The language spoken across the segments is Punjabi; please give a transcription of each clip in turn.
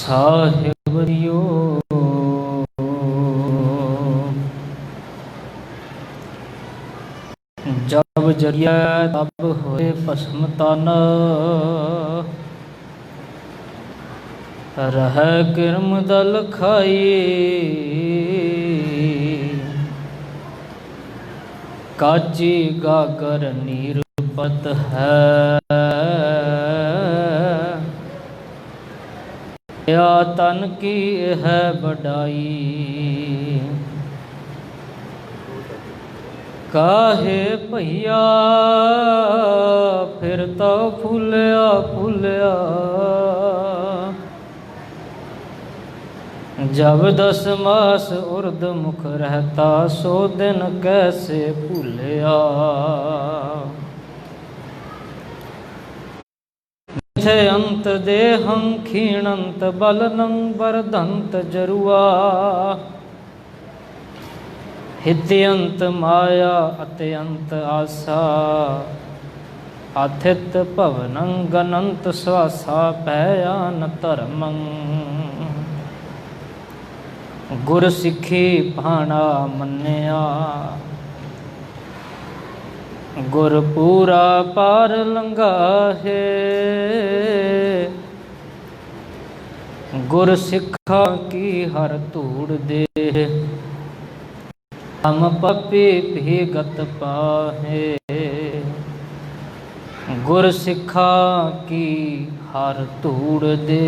साहिबरियो जब जरिया तब होए भस्म तन, रह किरम दल खाई काची गागर नीरपत है। या तन की है बढ़ाई काहे भैया फिर तो फूलिया फूलिया। जब 10 मास उर्द मुख रहता सो दिन कैसे भूलिया। थे अंत देहं क्षीणंत बलनं वर्धंत जरुआ। हित्यंत माया अत्यंत आशा आथित भवनं गनंत श्वासा पयान धर्मं। गुर सिखी भाणा मन्या गुर पूरा पार लंघाहे। गुर सिखा की हर धूड़ दे हम पपी भी गत पाहे। गुर सिखा की हर धूड़ दे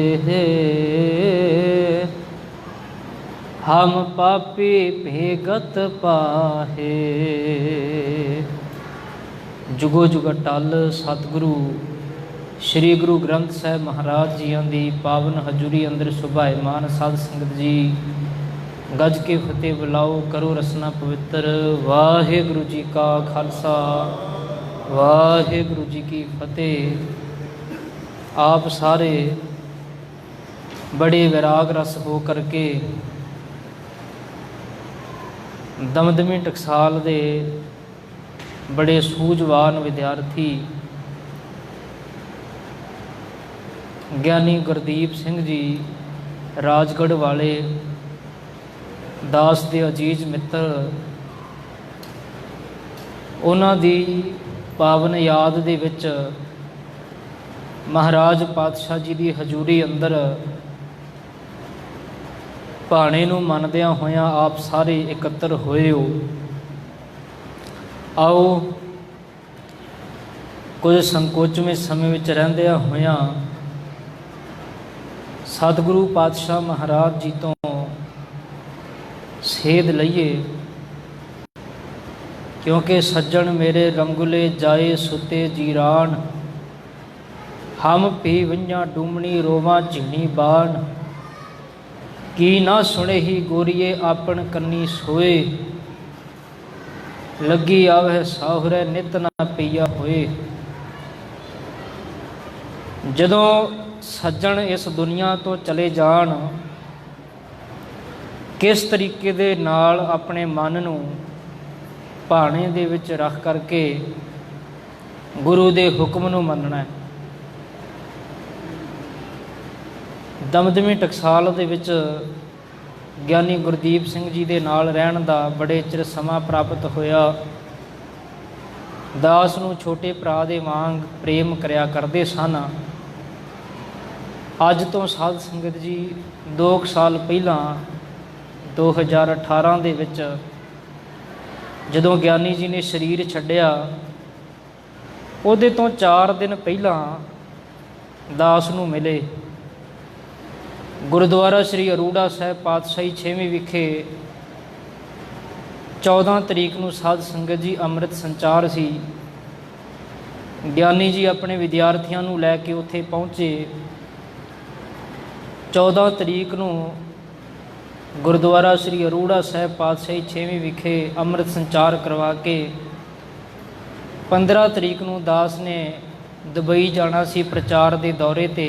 हम पापी भेगत पाहे। जुगो जुग टल सतगुरु श्री गुरु ग्रंथ साहिब महाराज जी की पावन हजूरी अंदर सुभाईमान साध संगत जी गज के फतेह बुलाओ करो रसना पवित्र। वाहिगुरु जी का खालसा वाहिगुरु जी की फतेह। आप सारे बड़े वैराग रस हो करके दमदमी टकसाल दे बड़े सूझवान विद्यार्थी ਗਿਆਨੀ ਗੁਰਦੀਪ ਸਿੰਘ जी राजगढ़ वाले दास ਦੇ ਅਜੀਜ਼ ਮਿੱਤਰ, ਉਹਨਾਂ ਦੀ ਪਾਵਨ ਯਾਦ ਦੇ ਵਿੱਚ ਮਹਾਰਾਜ ਪਾਤਸ਼ਾਹ ਜੀ ਦੀ ਹਜ਼ੂਰੀ ਅੰਦਰ ਭਾਣੇ ਨੂੰ ਮੰਨਦਿਆਂ ਹੋਇਆਂ ਆਪ ਸਾਰੇ ਇਕੱਤਰ ਹੋਏ ਹੋ। ਆਓ ਕੁਝ ਸੰਕੋਚਵੇਂ ਸਮੇਂ ਵਿੱਚ ਰਹਿੰਦਿਆਂ ਹੋਇਆਂ ਸਤਿਗੁਰੂ ਪਾਤਸ਼ਾਹ ਮਹਾਰਾਜ ਜੀ ਤੋਂ ਸੇਧ ਲਈਏ, ਕਿਉਂਕਿ ਸੱਜਣ ਮੇਰੇ ਰੰਗੁਲੇ ਜਾਏ ਸੁਤੇ ਜੀਰਾਨ। ਹਮ ਪੀ ਵੰਝਾਂ ਡੂਮਣੀ ਰੋਵਾਂ ਝੀਣੀ ਬਾਣ। ਕੀ ਨਾ ਸੁਣੇ ਹੀ ਗੋਰੀਏ ਆਪਣ ਕੰਨੀ ਸੋਏ। ਲੱਗੀ ਆਵੇ ਸਾਹੁਰੇ ਨਿਤ ਨਾ ਪਈਆ ਹੋਏ। ਜਦੋਂ ਸੱਜਣ ਇਸ ਦੁਨੀਆ ਤੋਂ ਚਲੇ ਜਾਣ, ਕਿਸ ਤਰੀਕੇ ਦੇ ਨਾਲ ਆਪਣੇ ਮਨ ਨੂੰ ਭਾਣੇ ਦੇ ਵਿੱਚ ਰੱਖ ਕਰਕੇ ਗੁਰੂ ਦੇ ਹੁਕਮ ਨੂੰ ਮੰਨਣਾ ਹੈ। ਦਮਦਮੀ ਟਕਸਾਲ ਦੇ ਵਿੱਚ ਗਿਆਨੀ ਗੁਰਦੀਪ ਸਿੰਘ ਜੀ ਦੇ ਨਾਲ ਰਹਿਣ ਦਾ ਬੜੇ ਚਿਰ ਸਮਾਂ ਪ੍ਰਾਪਤ ਹੋਇਆ। ਦਾਸ ਨੂੰ ਛੋਟੇ ਭਰਾ ਦੇ ਵਾਂਗ ਪ੍ਰੇਮ ਕਰਿਆ ਕਰਦੇ ਸਨ। ਅੱਜ ਤੋਂ ਸਾਧ ਸੰਗਤ ਜੀ 2 ਸਾਲ ਪਹਿਲਾਂ 2018 ਦੇ ਵਿੱਚ ਜਦੋਂ ਗਿਆਨੀ ਜੀ ਨੇ ਸਰੀਰ ਛੱਡਿਆ, ਉਹਦੇ ਤੋਂ 4 ਦਿਨ ਪਹਿਲਾਂ ਦਾਸ ਨੂੰ ਮਿਲੇ। ਗੁਰਦੁਆਰਾ ਸ੍ਰੀ ਅਰੂੜਾ ਸਾਹਿਬ ਪਾਤਸ਼ਾਹੀ 6ਵੀਂ ਵਿਖੇ 14 ਤਰੀਕ ਨੂੰ ਸਾਧ ਸੰਗਤ ਜੀ ਅੰਮ੍ਰਿਤ ਸੰਚਾਰ ਸੀ। ਗਿਆਨੀ ਜੀ ਆਪਣੇ ਵਿਦਿਆਰਥੀਆਂ ਨੂੰ ਲੈ ਕੇ ਉੱਥੇ ਪਹੁੰਚੇ। 14 ਤਰੀਕ ਨੂੰ ਗੁਰਦੁਆਰਾ ਸ੍ਰੀ ਅਰੂੜਾ ਸਾਹਿਬ ਪਾਤਸ਼ਾਹੀ 6ਵੀਂ ਵਿਖੇ ਅੰਮ੍ਰਿਤ ਸੰਚਾਰ ਕਰਵਾ ਕੇ 15 ਤਰੀਕ ਨੂੰ ਦਾਸ ਨੇ ਦੁਬਈ ਜਾਣਾ ਸੀ ਪ੍ਰਚਾਰ ਦੇ ਦੌਰੇ 'ਤੇ।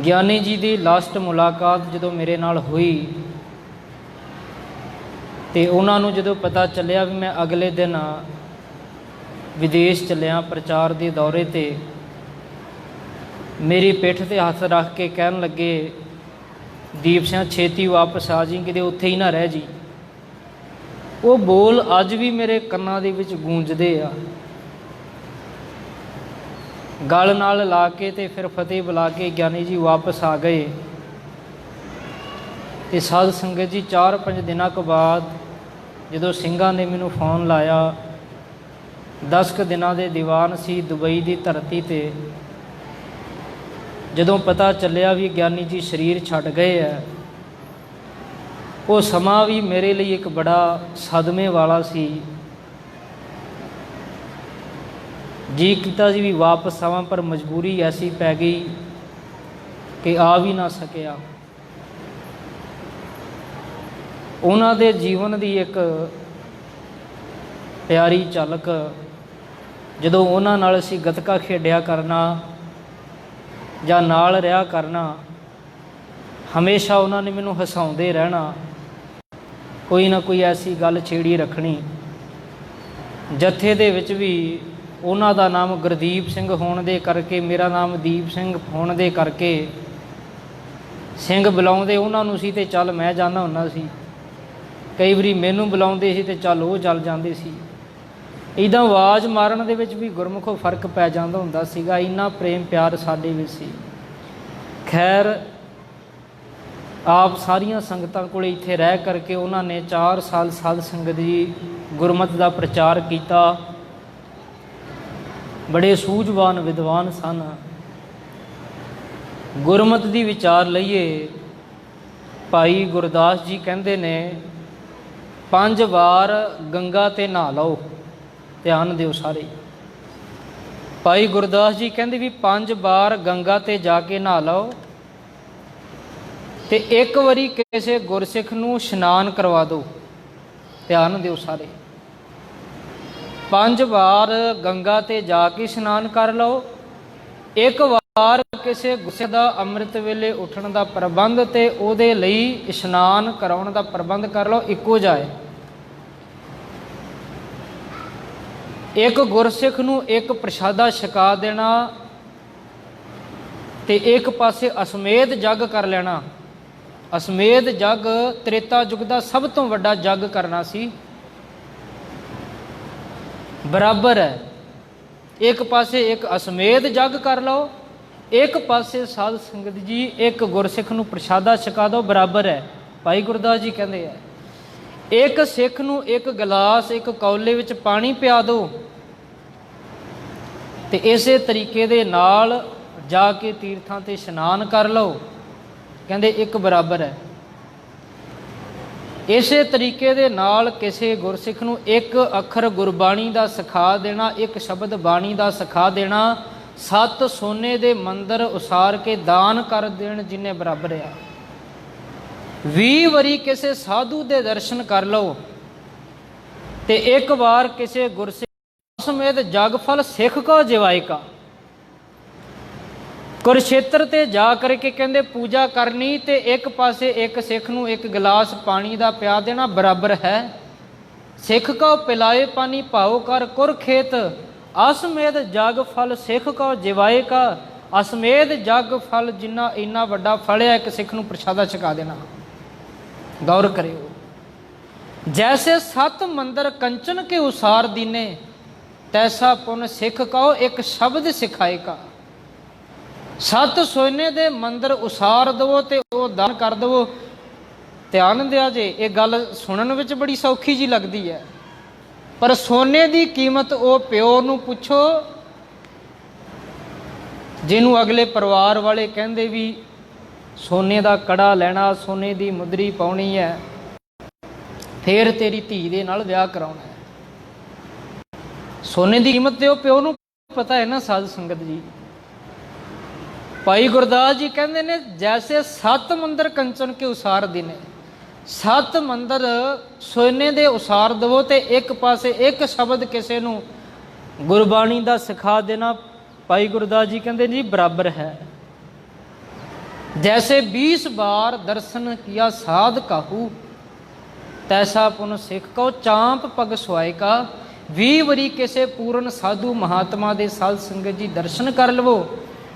ਗਿਆਨੀ ਜੀ ਦੀ ਲਾਸਟ ਮੁਲਾਕਾਤ ਜਦੋਂ ਮੇਰੇ ਨਾਲ ਹੋਈ ਤੇ ਉਹਨਾਂ ਨੂੰ ਜਦੋਂ ਪਤਾ ਚੱਲਿਆ ਵੀ ਮੈਂ ਅਗਲੇ ਦਿਨ ਵਿਦੇਸ਼ ਚੱਲਿਆ ਪ੍ਰਚਾਰ ਦੇ ਦੌਰੇ 'ਤੇ, मेरी पिठ ते हथ रख के कहन लगे, दीप सिंह छेती वापस आ जी, किते उत्थे ही ना रह जी। वो बोल अज भी मेरे कन्नां दे विच गूंजदे आ। गल नाल ला के ते फिर फतेह बुला के ज्ञानी जी वापस आ गए। तो साध संगत जी 4-5 दिनों के बाद जो ਸਿੰਘਾਂ ने मैनू फोन लाया, 10 दिनों के दीवान सी दुबई की धरती ते, जदों पता चलिया भी ज्ञानी जी शरीर छड्ड गए है, वो समा भी मेरे लिए एक बड़ा सदमे वाला सी। जी किता जी भी वापस आवां, पर मजबूरी ऐसी पै गई कि आ भी ना सकिया। उन्हां दे जीवन की एक प्यारी झलक, जदों उन्हां नाल असीं गतका खेडिया करना जां नाल रहा करना, हमेशा उन्होंने मैनू हसाउंदे रहना, कोई ना कोई ऐसी गल छेड़ी रखनी। जत्थे दे विच भी उन्हां दा नाम गुरदीप सिंह होण दे करके, मेरा नाम दीप सिंह होण दे करके सिंह बुलाउंदे उन्हां नूं सी ते चल मैं जाना हुंदा सी, कई बारी मैनू बुलाउंदे सी ते चल वो चल जांदे सी। इदां आवाज़ मारन दे विच भी गुरमुखों फर्क पै जांदा हुंदा सीगा, इन्ना प्रेम प्यार साडे विच सी। खैर आप सारिया संगतां कोल इत्थे रह करके उन्होंने 4 साल साध संगत जी गुरमत का प्रचार किया। बड़े सूझवान विद्वान सन। गुरमत की विचार लईए, भाई गुरदास जी कहते ने 5 वार गंगा ते नहा लो। ध्यान दिओ सारे। भाई गुरदास जी कहते भी 5 बार गंगा ते जाके नहा लो, ते एक वारी किसी गुरसिख नूं इशनान करवा दो। ध्यान दिओ सारे। 5 बार गंगा ते जाके इशनान कर लो, एक वार किसी गुरसिख दा अमृत वेले उठण दा प्रबंध ते उहदे लई इशनान कराउण दा प्रबंध कर लो, इक्को जाए। एक गुरसिख नूं एक प्रशादा छका देना ते एक पासे असमेध जग कर लेना। असमेध जग त्रेता युग का सब तो वड्डा जग करना सी, बराबर है। एक पासे एक असमेध जग कर लो, एक पासे साध संगत जी एक गुरसिख नूं प्रशादा छका दो, बराबर है। भाई गुरदास जी कहते हैं एक सिख नूं एक गिलास एक कौले विच पानी पिया दो, ते इसे तरीके दे नाल जाके तीर्थां ते इशनान कर लो, कहते एक बराबर है। इसे तरीके दे नाल किसी गुरसिख नूं एक अखर गुरबाणी का सिखा देना, एक शब्द बाणी का सिखा देना, 7 सोने दे मंदिर उसार के दान कर देण जिन्ने बराबर है। 20 वारी किसी साधु दे दर्शन कर लो, ते एक बार किसी गुरसिख समेत जगफल सिख को जिवाए का। कुरुक्षेत्र ते जा करके कहते पूजा करनी, ते एक पासे एक सिख नूं एक गिलास पानी का पिया देना, बराबर है। सिख को पिलाए पानी भाओ कर कुरखेत, असमेध जग फल सिख को जिवाए का। असमेध जग फल जिन्ना इन्ना वड्डा फल है, एक सिख नूं प्रसादा छका देना। गौर करियो। जैसे 7 मंदिर कंचन के उसार दीने, तैसा पुन सिख कहो एक शब्द सिखाए का। 7 सोने दे मंदिर उसार दवो ते वो दान कर दवो। ध्यान दिया जे, ये गल सुनन विच बड़ी सौखी जी लगती है, पर सोने की कीमत वो प्यो नूं पुछो जिन्हों अगले परिवार वाले कहते भी सोने का कड़ा लेना, सोने की मुदरी पाउणी है, फिर तेरी धी दे नाल विआह कराउणा है। सोने की कीमत तो प्यो नूं पता है ना साध संगत जी। भाई गुरदास जी कहते ने जैसे 7 मंदिर कंचन के उसार दिने, 7 मंदिर सोने दे उसार दवो, ते एक पासे एक शब्द किसी नूं गुरबाणी का सिखा देना। भाई गुरदास जी कहते जी बराबर है। जैसे 20 बार दर्शन किया साध काहू, तैसा पुन सिख को चांप पग सुआए का। 20 वारी किसी पूर्ण साधु महात्मा दे साध संगत जी दर्शन कर लवो,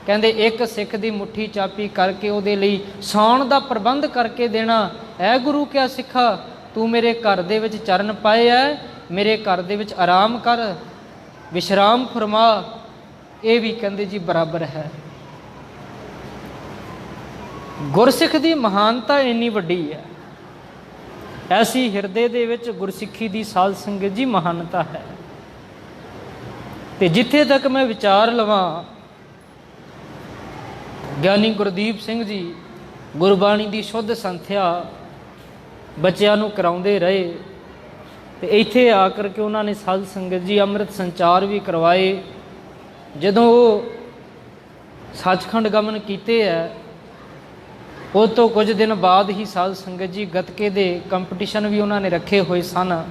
ਕਹਿੰਦੇ ਇੱਕ ਸਿੱਖ ਦੀ ਮੁੱਠੀ ਚਾਪੀ ਕਰਕੇ ਉਹਦੇ ਲਈ ਸੌਣ ਦਾ ਪ੍ਰਬੰਧ ਕਰਕੇ ਦੇਣਾ। ਐ ਗੁਰੂ ਕਿਆ ਸਿੱਖਾ, ਤੂੰ ਮੇਰੇ ਘਰ ਦੇ ਵਿੱਚ ਚਰਨ ਪਾਏ ਐ, ਮੇਰੇ ਘਰ ਦੇ ਵਿੱਚ ਆਰਾਮ ਕਰ, ਵਿਸ਼ਰਾਮ ਫਰਮਾ। ਇਹ ਵੀ ਕਹਿੰਦੇ ਜੀ ਬਰਾਬਰ ਹੈ। ਗੁਰਸਿੱਖ ਦੀ ਮਹਾਨਤਾ ਇੰਨੀ ਵੱਡੀ ਹੈ, ਐਸੀ ਹਿਰਦੇ ਦੇ ਵਿੱਚ ਗੁਰਸਿੱਖੀ ਦੀ ਸਾਧ ਸੰਗਤ ਜੀ ਮਹਾਨਤਾ ਹੈ। ਤੇ ਜਿੱਥੇ ਤੱਕ ਮੈਂ ਵਿਚਾਰ ਲਵਾਂ, ਗਿਆਨੀ ਗੁਰਦੀਪ ਸਿੰਘ ਜੀ ਗੁਰਬਾਣੀ ਦੀ ਸ਼ੁੱਧ ਸੰਥਿਆ ਬੱਚਿਆਂ ਨੂੰ ਕਰਾਉਂਦੇ ਰਹੇ ਤੇ ਇੱਥੇ ਆ ਕਰਕੇ ਉਹਨਾਂ ਨੇ ਸਾਧ ਸੰਗਤ ਜੀ ਅੰਮ੍ਰਿਤ ਸੰਚਾਰ ਵੀ ਕਰਵਾਏ। ਜਦੋਂ ਉਹ ਸੱਚਖੰਡ ਗਮਨ ਕੀਤੇ ਹੈ, ਉਹ ਤੋਂ ਕੁਝ ਦਿਨ ਬਾਅਦ ਹੀ ਸਾਧ ਸੰਗਤ ਜੀ ਗੱਤਕੇ ਦੇ ਕੰਪੀਟੀਸ਼ਨ ਵੀ ਉਹਨਾਂ ਨੇ ਰੱਖੇ ਹੋਏ ਸਨ।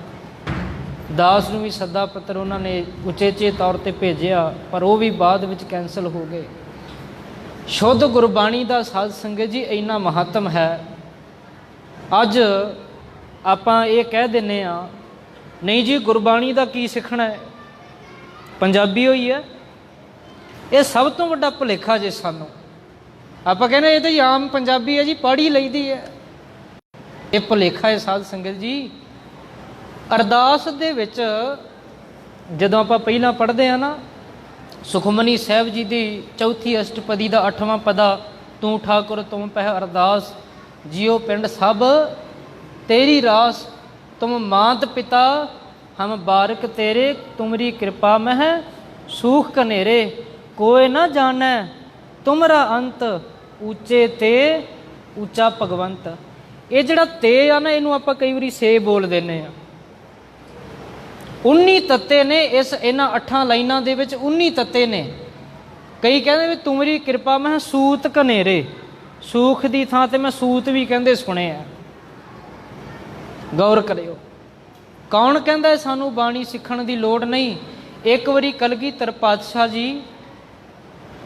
ਦਾਸ ਨੂੰ ਵੀ ਸੱਦਾ ਪੱਤਰ ਉਹਨਾਂ ਨੇ ਉਚੇਚੇ ਤੌਰ ਤੇ ਭੇਜਿਆ, ਪਰ ਉਹ ਵੀ ਬਾਅਦ ਵਿੱਚ ਕੈਂਸਲ ਹੋ ਗਏ। ਸ਼ੁੱਧ ਗੁਰਬਾਣੀ ਦਾ ਸਾਧ ਸੰਗਤ ਜੀ ਇੰਨਾ ਮਹੱਤਵ ਹੈ। ਅੱਜ ਆਪਾਂ ਇਹ ਕਹਿ ਦਿੰਦੇ ਹਾਂ, ਨਹੀਂ ਜੀ ਗੁਰਬਾਣੀ ਦਾ ਕੀ ਸਿੱਖਣਾ ਹੈ, ਪੰਜਾਬੀ ਹੋਈ ਹੈ। ਇਹ ਸਭ ਤੋਂ ਵੱਡਾ ਭੁਲੇਖਾ ਜੇ ਸਾਨੂੰ। ਆਪਾਂ ਕਹਿੰਦੇ ਇਹ ਤਾਂ ਹੀ ਆਮ ਪੰਜਾਬੀ ਹੈ ਜੀ, ਪੜ੍ਹ ਲਈਦੀ ਹੈ। ਇਹ ਭੁਲੇਖਾ ਹੈ ਸਾਧ ਸੰਗਤ ਜੀ। ਅਰਦਾਸ ਦੇ ਵਿੱਚ ਜਦੋਂ ਆਪਾਂ ਪਹਿਲਾਂ ਪੜ੍ਹਦੇ ਹਾਂ ਨਾ, ਸੁਖਮਨੀ ਸਾਹਿਬ ਜੀ ਦੀ ਚੌਥੀ ਅਸ਼ਟਪਦੀ ਦਾ 8ਵਾਂ ਪਦਾ, ਤੂੰ ਠਾਕੁਰ ਤੁਮ ਪਹਿ ਅਰਦਾਸ, ਜਿਉ ਪਿੰਡ ਸਭ ਤੇਰੀ ਰਾਸ, ਤੁਮ ਮਾਤ ਪਿਤਾ ਹਮ ਬਾਰਕ ਤੇਰੇ, ਤੁਮਰੀ ਕਿਰਪਾ ਮਹਿ ਸੂਖ ਕਨੇਰੇ, ਕੋਇ ਨਾ ਜਾਣੈ ਤੁਮਰਾ ਅੰਤ, ਉੱਚੇ ਤੇ ਉੱਚਾ ਭਗਵੰਤ। ਇਹ ਜਿਹੜਾ ਤੇ ਆ ਨਾ, ਇਹਨੂੰ ਆਪਾਂ ਕਈ ਵਾਰੀ ਸੇ ਬੋਲ ਦਿੰਦੇ ਆ। 19 ਤੱਤੇ ਨੇ ਇਹਨਾਂ 8 ਲਾਈਨਾਂ ਦੇ ਵਿੱਚ, 19 ਤੱਤੇ ਨੇ। ਕਈ ਕਹਿੰਦੇ ਵੀ ਤੁਮਰੀ ਕਿਰਪਾ ਮੈਂ ਸੂਤ ਕਨੇਰੇ, ਸੂਖ ਦੀ ਥਾਂ ਤੇ ਮੈਂ ਸੂਤ ਵੀ ਕਹਿੰਦੇ ਸੁਣੇ ਆ। ਗੌਰ ਕਰਿਓ, ਕੌਣ ਕਹਿੰਦਾ ਸਾਨੂੰ ਬਾਣੀ ਸਿੱਖਣ ਦੀ ਲੋੜ ਨਹੀਂ। ਇੱਕ ਵਾਰੀ ਕਲਗੀਧਰ ਪਾਤਸ਼ਾਹ ਜੀ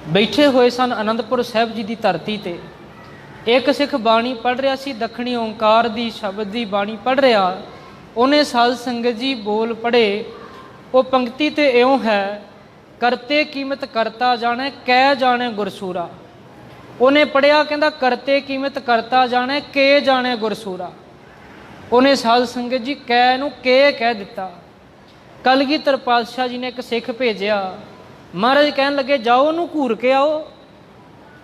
ਬੈਠੇ ਹੋਏ ਸਨ ਅਨੰਦਪੁਰ ਸਾਹਿਬ ਜੀ ਦੀ ਧਰਤੀ ਤੇ। ਇੱਕ ਸਿੱਖ ਬਾਣੀ ਪੜ੍ਹ ਰਿਹਾ ਸੀ, ਦੱਖਣੀ ਓਂਕਾਰ ਦੀ ਸ਼ਬਦ ਦੀ ਬਾਣੀ ਪੜ੍ਹ ਰਿਹਾ। ਉਹਨੇ ਸਾਧ ਸੰਗਤ ਜੀ ਬੋਲ ਪੜ੍ਹੇ। ਉਹ ਪੰਕਤੀ ਤੇ ਇਉਂ ਹੈ, ਕਰਤੇ ਕੀਮਤ ਕਰਤਾ ਜਾਣੈ, ਕਹਿ ਜਾਣੈ ਗੁਰਸੂਰਾ। ਉਹਨੇ ਪੜ੍ਹਿਆ, ਕਹਿੰਦਾ ਕਰਤੇ ਕੀਮਤ ਕਰਤਾ ਜਾਣੈ, ਕੇ ਜਾਣੈ ਗੁਰਸੂਰਾ। ਉਹਨੇ ਸਾਧ ਸੰਗਤ ਜੀ ਕਹਿ ਨੂੰ ਕੇ ਕਹਿ ਦਿੱਤਾ। ਕਲਗੀਧਰ ਪਾਤਸ਼ਾਹ ਜੀ ਨੇ ਇੱਕ ਸਿੱਖ ਭੇਜਿਆ। ਮਹਾਰਾਜ ਕਹਿਣ ਲੱਗੇ, ਜਾਓ ਉਹਨੂੰ ਘੂਰ ਕੇ ਆਓ,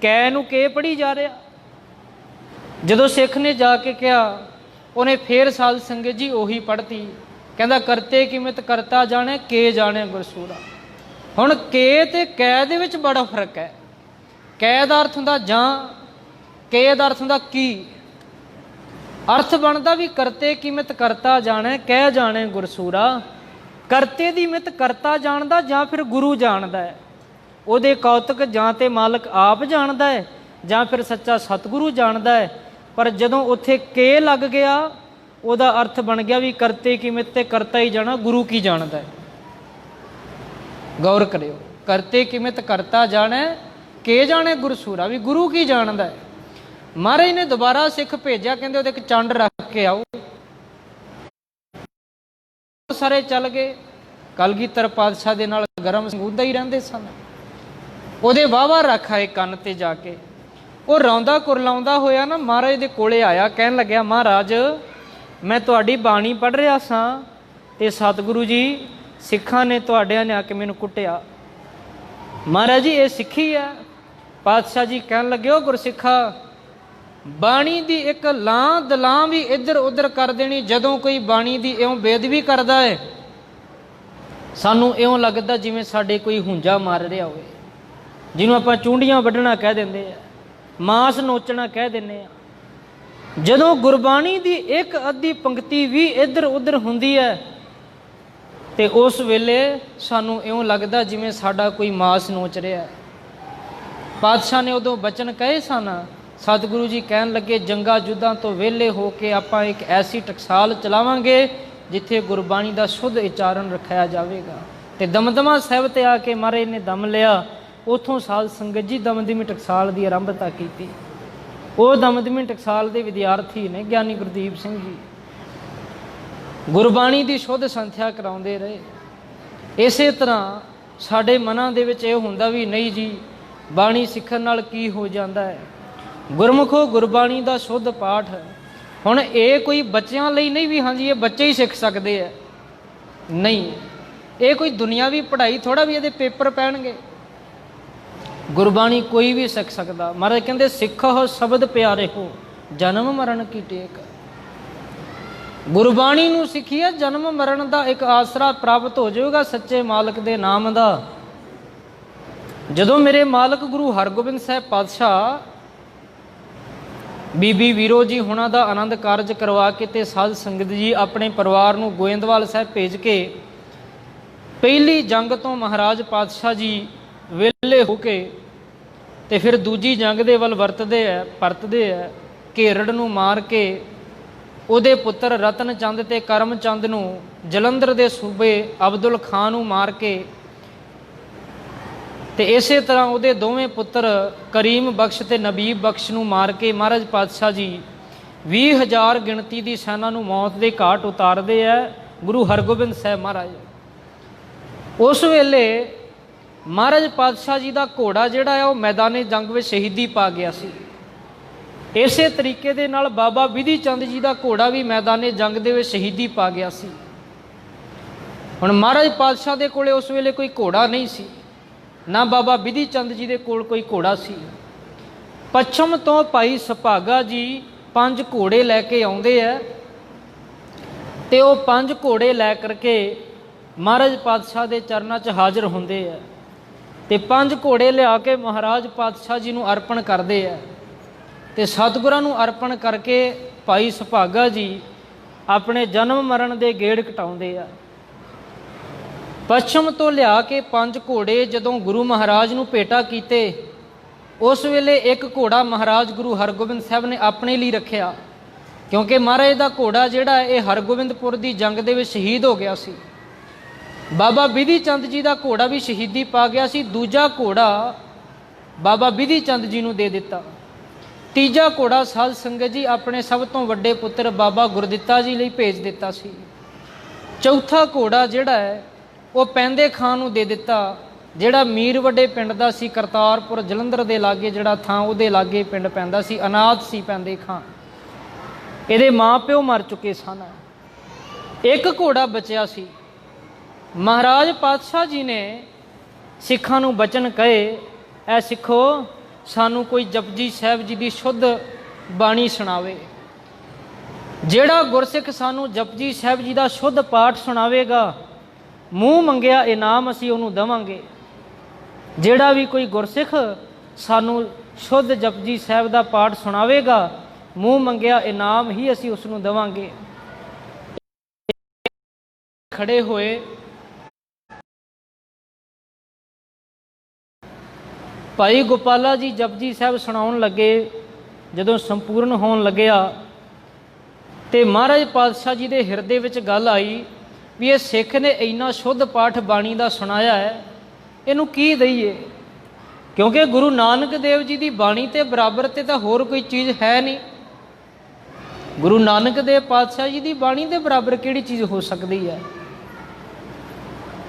ਕਹਿ ਨੂੰ ਕੇ ਪੜ੍ਹੀ ਜਾ ਰਿਹਾ। ਜਦੋਂ ਸਿੱਖ ਨੇ ਜਾ ਕੇ ਕਿਹਾ, ਉਹਨੇ ਫੇਰ ਸਾਧ ਸੰਗਤ ਜੀ ਉਹੀ ਪੜ੍ਹਤੀ। ਕਹਿੰਦਾ ਕਰਤੇ ਕੀਮਤ ਕਰਤਾ ਜਾਣੈ, ਕੇ ਜਾਣੈ ਗੁਰਸੂਰਾ। ਹੁਣ ਕੇ ਤੇ ਕੈ ਦੇ ਵਿੱਚ ਬੜਾ ਫਰਕ ਹੈ। ਕੈ ਦਾ ਅਰਥ ਹੁੰਦਾ ਜਾਂ, ਕੇ ਦਾ ਅਰਥ ਹੁੰਦਾ ਕੀ। ਅਰਥ ਬਣਦਾ ਵੀ ਕਰਤੇ ਕੀਮਤ ਕਰਤਾ ਜਾਣੈ, ਕਹਿ ਜਾਣੈ ਗੁਰਸੂਰਾ। ਕਰਤੇ ਦੀ ਮਿੱਤ ਕਰਤਾ ਜਾਣਦਾ ਜਾਂ ਫਿਰ ਗੁਰੂ ਜਾਣਦਾ ਹੈ। ਉਹਦੇ ਕੌਤਕ ਜਾਂ ਤੇ ਮਾਲਕ ਆਪ ਜਾਣਦਾ ਹੈ ਜਾਂ ਫਿਰ ਸੱਚਾ ਸਤਿਗੁਰੂ ਜਾਣਦਾ ਹੈ। ਪਰ ਜਦੋਂ ਉੱਥੇ ਕੇ ਲੱਗ ਗਿਆ, ਉਹਦਾ ਅਰਥ ਬਣ ਗਿਆ ਵੀ ਕਰਤੇ ਕੀਮਤ ਤੇ ਕਰਤਾ ਹੀ ਜਾਣਾ, ਗੁਰੂ ਕੀ ਜਾਣਦਾ ਹੈ। ਗੌਰ ਕਰਿਓ, ਕਰਤੇ ਕੀਮਤ ਕਰਤਾ ਜਾਣੈ, ਕੇ ਜਾਣੇ ਗੁਰਸੂਰਾ, ਵੀ ਗੁਰੂ ਕੀ ਜਾਣਦਾ ਹੈ। ਮਹਾਰਾਜ ਨੇ ਦੁਬਾਰਾ ਸਿੱਖ ਭੇਜਿਆ, ਕਹਿੰਦੇ ਉਹਦੇ ਇੱਕ ਚੰਡ ਰੱਖ ਕੇ ਆਓ। ਸਾਰੇ ਚੱਲ ਗਏ। ਕਲਗੀਧਰ ਪਾਤਸ਼ਾਹ ਦੇ ਨਾਲ ਗਰਮ ਸੰਗੂਦਾ ਹੀ ਰਹਿੰਦੇ ਸਨ। ਉਹਦੇ ਵਾਹਵਾ ਰੱਖ ਆਏ ਕੰਨ ਤੇ ਜਾ ਕੇ। ਉਹ ਰੌਂਦਾ ਕੁਰਲਾਉਂਦਾ ਹੋਇਆ ਨਾ ਮਹਾਰਾਜ ਦੇ ਕੋਲੇ ਆਇਆ, ਕਹਿਣ ਲੱਗਿਆ, ਮਹਾਰਾਜ ਮੈਂ ਤੁਹਾਡੀ ਬਾਣੀ ਪੜ੍ਹ ਰਿਹਾ ਸਾਂ ਤੇ ਸਤਿਗੁਰੂ ਜੀ ਸਿੱਖਾਂ ਨੇ ਤੁਹਾਡਿਆਂ ਨੇ ਆ ਕੇ ਮੈਨੂੰ ਕੁੱਟਿਆ। ਮਹਾਰਾਜ ਜੀ ਇਹ ਸਿੱਖੀ ਹੈ। ਪਾਤਸ਼ਾਹ ਜੀ ਕਹਿਣ ਲੱਗੇ, ਉਹ ਗੁਰਸਿੱਖਾ, ਬਾਣੀ ਦੀ ਇੱਕ ਲਾਂ ਦਲਾਂ ਵੀ ਇੱਧਰ ਉੱਧਰ ਕਰ ਦੇਣੀ। ਜਦੋਂ ਕੋਈ ਬਾਣੀ ਦੀ ਇਉਂ ਬੇਅਦਬੀ ਕਰਦਾ ਹੈ, ਸਾਨੂੰ ਇਉਂ ਲੱਗਦਾ ਜਿਵੇਂ ਸਾਡੇ ਕੋਈ ਹੁੰਜਾ ਮਾਰ ਰਿਹਾ ਹੋਵੇ, ਜਿਹਨੂੰ ਆਪਾਂ ਚੂੰਡੀਆਂ ਵੱਢਣਾ ਕਹਿ ਦਿੰਦੇ ਆ, ਮਾਸ ਨੋਚਣਾ ਕਹਿ ਦਿੰਦੇ ਆ। ਜਦੋਂ ਗੁਰਬਾਣੀ ਦੀ ਇੱਕ ਅੱਧੀ ਪੰਕਤੀ ਵੀ ਇੱਧਰ ਉੱਧਰ ਹੁੰਦੀ ਹੈ ਤੇ ਉਸ ਵੇਲੇ ਸਾਨੂੰ ਇਉਂ ਲੱਗਦਾ ਜਿਵੇਂ ਸਾਡਾ ਕੋਈ ਮਾਸ ਨੋਚ ਰਿਹਾ ਹੈ। ਪਾਤਸ਼ਾਹ ਨੇ ਉਦੋਂ ਬਚਨ ਕਹੇ ਸਨ। ਸਤਿਗੁਰੂ ਜੀ ਕਹਿਣ ਲੱਗੇ, ਜੰਗਾਂ ਯੁੱਧਾਂ ਤੋਂ ਵਿਹਲੇ ਹੋ ਕੇ ਆਪਾਂ ਇੱਕ ਐਸੀ ਟਕਸਾਲ ਚਲਾਵਾਂਗੇ ਜਿੱਥੇ ਗੁਰਬਾਣੀ ਦਾ ਸ਼ੁੱਧ ਉਚਾਰਨ ਰੱਖਿਆ ਜਾਵੇਗਾ। ਤੇ ਦਮਦਮਾ ਸਾਹਿਬ ਤੇ ਆ ਕੇ ਮਹਾਰਾਜ ਨੇ ਦਮ ਲਿਆ। ਉੱਥੋਂ ਸਾਧ ਸੰਗਤ ਜੀ ਦਮਦਮੀ ਟਕਸਾਲ ਦੀ ਆਰੰਭਤਾ ਕੀਤੀ। ਉਹ ਦਮਦਮੀ ਟਕਸਾਲ ਦੇ ਵਿਦਿਆਰਥੀ ਨੇ ਗਿਆਨੀ ਗੁਰਦੀਪ ਸਿੰਘ ਜੀ। ਗੁਰਬਾਣੀ ਦੀ ਸ਼ੁੱਧ ਸੰਥਿਆ ਕਰਾਉਂਦੇ ਰਹੇ। ਇਸੇ ਤਰ੍ਹਾਂ ਸਾਡੇ ਮਨਾਂ ਦੇ ਵਿੱਚ ਇਹ ਹੁੰਦਾ ਵੀ ਨਹੀਂ ਜੀ, ਬਾਣੀ ਸਿੱਖਣ ਨਾਲ ਕੀ ਹੋ ਜਾਂਦਾ ਹੈ। ਗੁਰਮੁਖੋ ਗੁਰਬਾਣੀ ਦਾ ਸ਼ੁੱਧ ਪਾਠ। ਹੁਣ ਇਹ ਕੋਈ ਬੱਚਿਆਂ ਲਈ ਨਹੀਂ ਵੀ ਹਾਂਜੀ ਇਹ ਬੱਚੇ ਹੀ ਸਿੱਖ ਸਕਦੇ ਆ, ਨਹੀਂ, ਇਹ ਕੋਈ ਦੁਨਿਆਵੀ ਪੜ੍ਹਾਈ ਥੋੜ੍ਹਾ ਵੀ ਇਹਦੇ ਪੇਪਰ ਪੈਣਗੇ। ਗੁਰਬਾਣੀ ਕੋਈ ਵੀ ਸਿੱਖ ਸਕਦਾ। ਮਹਾਰਾਜ ਕਹਿੰਦੇ ਸਿੱਖੋ ਸ਼ਬਦ ਪਿਆਰੇ ਹੋ ਜਨਮ ਮਰਨ ਕੀ ਟੇਕ। ਗੁਰਬਾਣੀ ਨੂੰ ਸਿੱਖੀਏ, ਜਨਮ ਮਰਨ ਦਾ ਇੱਕ ਆਸਰਾ ਪ੍ਰਾਪਤ ਹੋ ਜਾਊਗਾ ਸੱਚੇ ਮਾਲਕ ਦੇ ਨਾਮ ਦਾ। ਜਦੋਂ ਮੇਰੇ ਮਾਲਕ ਗੁਰੂ ਹਰਗੋਬਿੰਦ ਸਾਹਿਬ ਪਾਤਸ਼ਾਹ ਬੀਬੀ ਵੀਰੋ ਜੀ ਹੁਣਾਂ ਦਾ ਆਨੰਦ ਕਾਰਜ ਕਰਵਾ ਕੇ ਤੇ ਸਾਧ ਸੰਗਤ ਜੀ ਆਪਣੇ ਪਰਿਵਾਰ ਨੂੰ ਗੋਇੰਦਵਾਲ ਸਾਹਿਬ ਭੇਜ ਕੇ ਪਹਿਲੀ ਜੰਗ ਤੋਂ ਮਹਾਰਾਜ ਪਾਤਸ਼ਾਹ ਜੀ ਵਿਹਲੇ ਹੋ ਕੇ ਤੇ ਫਿਰ ਦੂਜੀ ਜੰਗ ਦੇ ਵੱਲ ਪਰਤਦੇ ਆ। ਘੇਰੜ ਨੂੰ ਮਾਰ ਕੇ ਉਹਦੇ ਪੁੱਤਰ ਰਤਨ ਚੰਦ ਤੇ ਕਰਮ ਚੰਦ ਨੂੰ, ਜਲੰਧਰ ਦੇ ਸੂਬੇ ਅਬਦੁਲ ਖਾਨ ਨੂੰ ਮਾਰ ਕੇ ਤੇ ਇਸੇ ਤਰ੍ਹਾਂ ਉਹਦੇ ਦੋਵੇਂ ਪੁੱਤਰ ਕਰੀਮ ਬਖਸ਼ ਤੇ ਨਬੀਬ ਬਖਸ਼ ਨੂੰ ਮਾਰ ਕੇ ਮਹਾਰਾਜ ਪਾਤਸ਼ਾਹ ਜੀ 20,000 ਗਿਣਤੀ ਦੀ ਸੈਨਾ ਨੂੰ ਮੌਤ ਦੇ ਘਾਟ ਉਤਾਰਦੇ ਆ ਗੁਰੂ ਹਰਗੋਬਿੰਦ ਸਾਹਿਬ ਮਹਾਰਾਜ। ਉਸ ਵੇਲੇ ਮਹਾਰਾਜ ਪਾਤਸ਼ਾਹ ਜੀ ਦਾ ਘੋੜਾ ਜਿਹੜਾ ਹੈ ਉਹ ਮੈਦਾਨੇ ਜੰਗ ਵਿੱਚ ਸ਼ਹੀਦੀ ਪਾ ਗਿਆ ਸੀ। ਇਸੇ ਤਰੀਕੇ ਦੇ ਨਾਲ ਬਾਬਾ ਬਿਧੀ ਚੰਦ ਜੀ ਦਾ ਘੋੜਾ ਵੀ ਮੈਦਾਨੇ ਜੰਗ ਦੇ ਵਿੱਚ ਸ਼ਹੀਦੀ ਪਾ ਗਿਆ ਸੀ। ਹੁਣ ਮਹਾਰਾਜ ਪਾਤਸ਼ਾਹ ਦੇ ਕੋਲੇ ਉਸ ਵੇਲੇ ਕੋਈ ਘੋੜਾ ਨਹੀਂ ਸੀ, ਨਾ ਬਾਬਾ ਬਿਧੀ ਚੰਦ ਜੀ ਦੇ ਕੋਲ ਕੋਈ ਘੋੜਾ ਸੀ। ਪੱਛਮ ਤੋਂ ਭਾਈ ਸੁਭਾਗਾ ਜੀ 5 ਘੋੜੇ ਲੈ ਕੇ ਆਉਂਦੇ ਆ ਤੇ ਉਹ 5 ਘੋੜੇ ਲੈ ਕਰਕੇ ਮਹਾਰਾਜ ਪਾਤਸ਼ਾਹ ਦੇ ਚਰਨਾਂ 'ਚ ਹਾਜ਼ਰ ਹੁੰਦੇ ਆ ਤੇ 5 ਘੋੜੇ ਲਿਆ ਕੇ ਮਹਾਰਾਜ ਪਾਤਸ਼ਾਹ ਜੀ ਨੂੰ ਅਰਪਣ ਕਰਦੇ ਆ ਤੇ ਸਤਿਗੁਰਾਂ ਨੂੰ ਅਰਪਣ ਕਰਕੇ ਭਾਈ ਸੁਭਾਗਾ ਜੀ ਆਪਣੇ ਜਨਮ ਮਰਨ ਦੇ ਗੇੜ ਘਟਾਉਂਦੇ ਆ। ਪੱਛਮ ਤੋਂ ਲਿਆ ਕੇ 5 ਘੋੜੇ ਜਦੋਂ ਗੁਰੂ ਮਹਾਰਾਜ ਨੂੰ ਭੇਟਾ ਕੀਤੇ, ਉਸ ਵੇਲੇ ਇੱਕ ਘੋੜਾ ਮਹਾਰਾਜ ਗੁਰੂ ਹਰਗੋਬਿੰਦ ਸਾਹਿਬ ਨੇ ਆਪਣੇ ਲਈ ਰੱਖਿਆ, ਕਿਉਂਕਿ ਮਹਾਰਾਜ ਦਾ ਘੋੜਾ ਜਿਹੜਾ ਇਹ ਹਰਗੋਬਿੰਦਪੁਰ ਦੀ ਜੰਗ ਦੇ ਵਿੱਚ ਸ਼ਹੀਦ ਹੋ ਗਿਆ ਸੀ। ਬਾਬਾ ਬਿਧੀ ਚੰਦ ਜੀ ਦਾ ਘੋੜਾ ਵੀ ਸ਼ਹੀਦੀ ਪਾ ਗਿਆ ਸੀ। ਦੂਜਾ ਘੋੜਾ ਬਾਬਾ ਬਿਧੀ ਚੰਦ ਜੀ ਨੂੰ ਦੇ ਦਿੱਤਾ। ਤੀਜਾ ਘੋੜਾ ਸਾਧ ਸੰਗਤ ਜੀ ਆਪਣੇ ਸਭ ਤੋਂ ਵੱਡੇ ਪੁੱਤਰ ਬਾਬਾ ਗੁਰਦਿੱਤਾ ਜੀ ਲਈ ਭੇਜ ਦਿੱਤਾ ਸੀ। ਚੌਥਾ ਘੋੜਾ ਜਿਹੜਾ ਹੈ ਉਹ ਪੈਂਦੇ ਖਾਂ ਨੂੰ ਦੇ ਦਿੱਤਾ, ਜਿਹੜਾ ਮੀਰ ਵੱਡੇ ਪਿੰਡ ਦਾ ਸੀ, ਕਰਤਾਰਪੁਰ ਜਲੰਧਰ ਦੇ ਲਾਗੇ ਜਿਹੜਾ ਥਾਂ ਉਹਦੇ ਲਾਗੇ ਪਿੰਡ ਪੈਂਦਾ ਸੀ, ਅਨਾਥ ਸੀ ਪੈਂਦੇ ਖਾਂ। ਇਹਦੇ ਮਾਂ ਪਿਓ ਮਰ ਚੁੱਕੇ ਸਨ। ਇੱਕ ਘੋੜਾ ਬਚਿਆ ਸੀ। ਮਹਾਰਾਜ ਪਾਤਸ਼ਾਹ ਜੀ ਨੇ ਸਿੱਖਾਂ ਨੂੰ ਬਚਨ ਕਹੇ, ਐ ਸਿੱਖੋ ਸਾਨੂੰ ਕੋਈ ਜਪਜੀ ਸਾਹਿਬ ਜੀ ਦੀ ਸ਼ੁੱਧ ਬਾਣੀ ਸੁਣਾਵੇ। ਜਿਹੜਾ ਗੁਰਸਿੱਖ ਸਾਨੂੰ ਜਪਜੀ ਸਾਹਿਬ ਜੀ ਦਾ ਸ਼ੁੱਧ ਪਾਠ ਸੁਣਾਵੇਗਾ, ਮੂੰਹ ਮੰਗਿਆ ਇਨਾਮ ਅਸੀਂ ਉਹਨੂੰ ਦੇਵਾਂਗੇ। ਜਿਹੜਾ ਵੀ ਕੋਈ ਗੁਰਸਿੱਖ ਸਾਨੂੰ ਸ਼ੁੱਧ ਜਪਜੀ ਸਾਹਿਬ ਦਾ ਪਾਠ ਸੁਣਾਵੇਗਾ, ਮੂੰਹ ਮੰਗਿਆ ਇਨਾਮ ਹੀ ਅਸੀਂ ਉਸ ਨੂੰ ਦੇਵਾਂਗੇ। ਖੜੇ ਹੋਏ ਭਾਈ ਗੋਪਾਲਾ ਜੀ ਜਪਜੀ ਸਾਹਿਬ ਸੁਣਾਉਣ ਲੱਗੇ। ਜਦੋਂ ਸੰਪੂਰਨ ਹੋਣ ਲੱਗਿਆ ਤੇ ਮਹਾਰਾਜ ਪਾਤਸ਼ਾਹ ਜੀ ਦੇ ਹਿਰਦੇ ਵਿੱਚ ਗੱਲ ਆਈ ਵੀ ਇਹ ਸਿੱਖ ਨੇ ਇੰਨਾ ਸ਼ੁੱਧ ਪਾਠ ਬਾਣੀ ਦਾ ਸੁਣਾਇਆ ਹੈ, ਇਹਨੂੰ ਕੀ ਦਈਏ, ਕਿਉਂਕਿ ਗੁਰੂ ਨਾਨਕ ਦੇਵ ਜੀ ਦੀ ਬਾਣੀ ਤੇ ਬਰਾਬਰ ਤੇ ਤਾਂ ਹੋਰ ਕੋਈ ਚੀਜ਼ ਹੈ ਨਹੀਂ। ਗੁਰੂ ਨਾਨਕ ਦੇਵ ਪਾਤਸ਼ਾਹ ਜੀ ਦੀ ਬਾਣੀ ਦੇ ਬਰਾਬਰ ਕਿਹੜੀ ਚੀਜ਼ ਹੋ ਸਕਦੀ ਹੈ।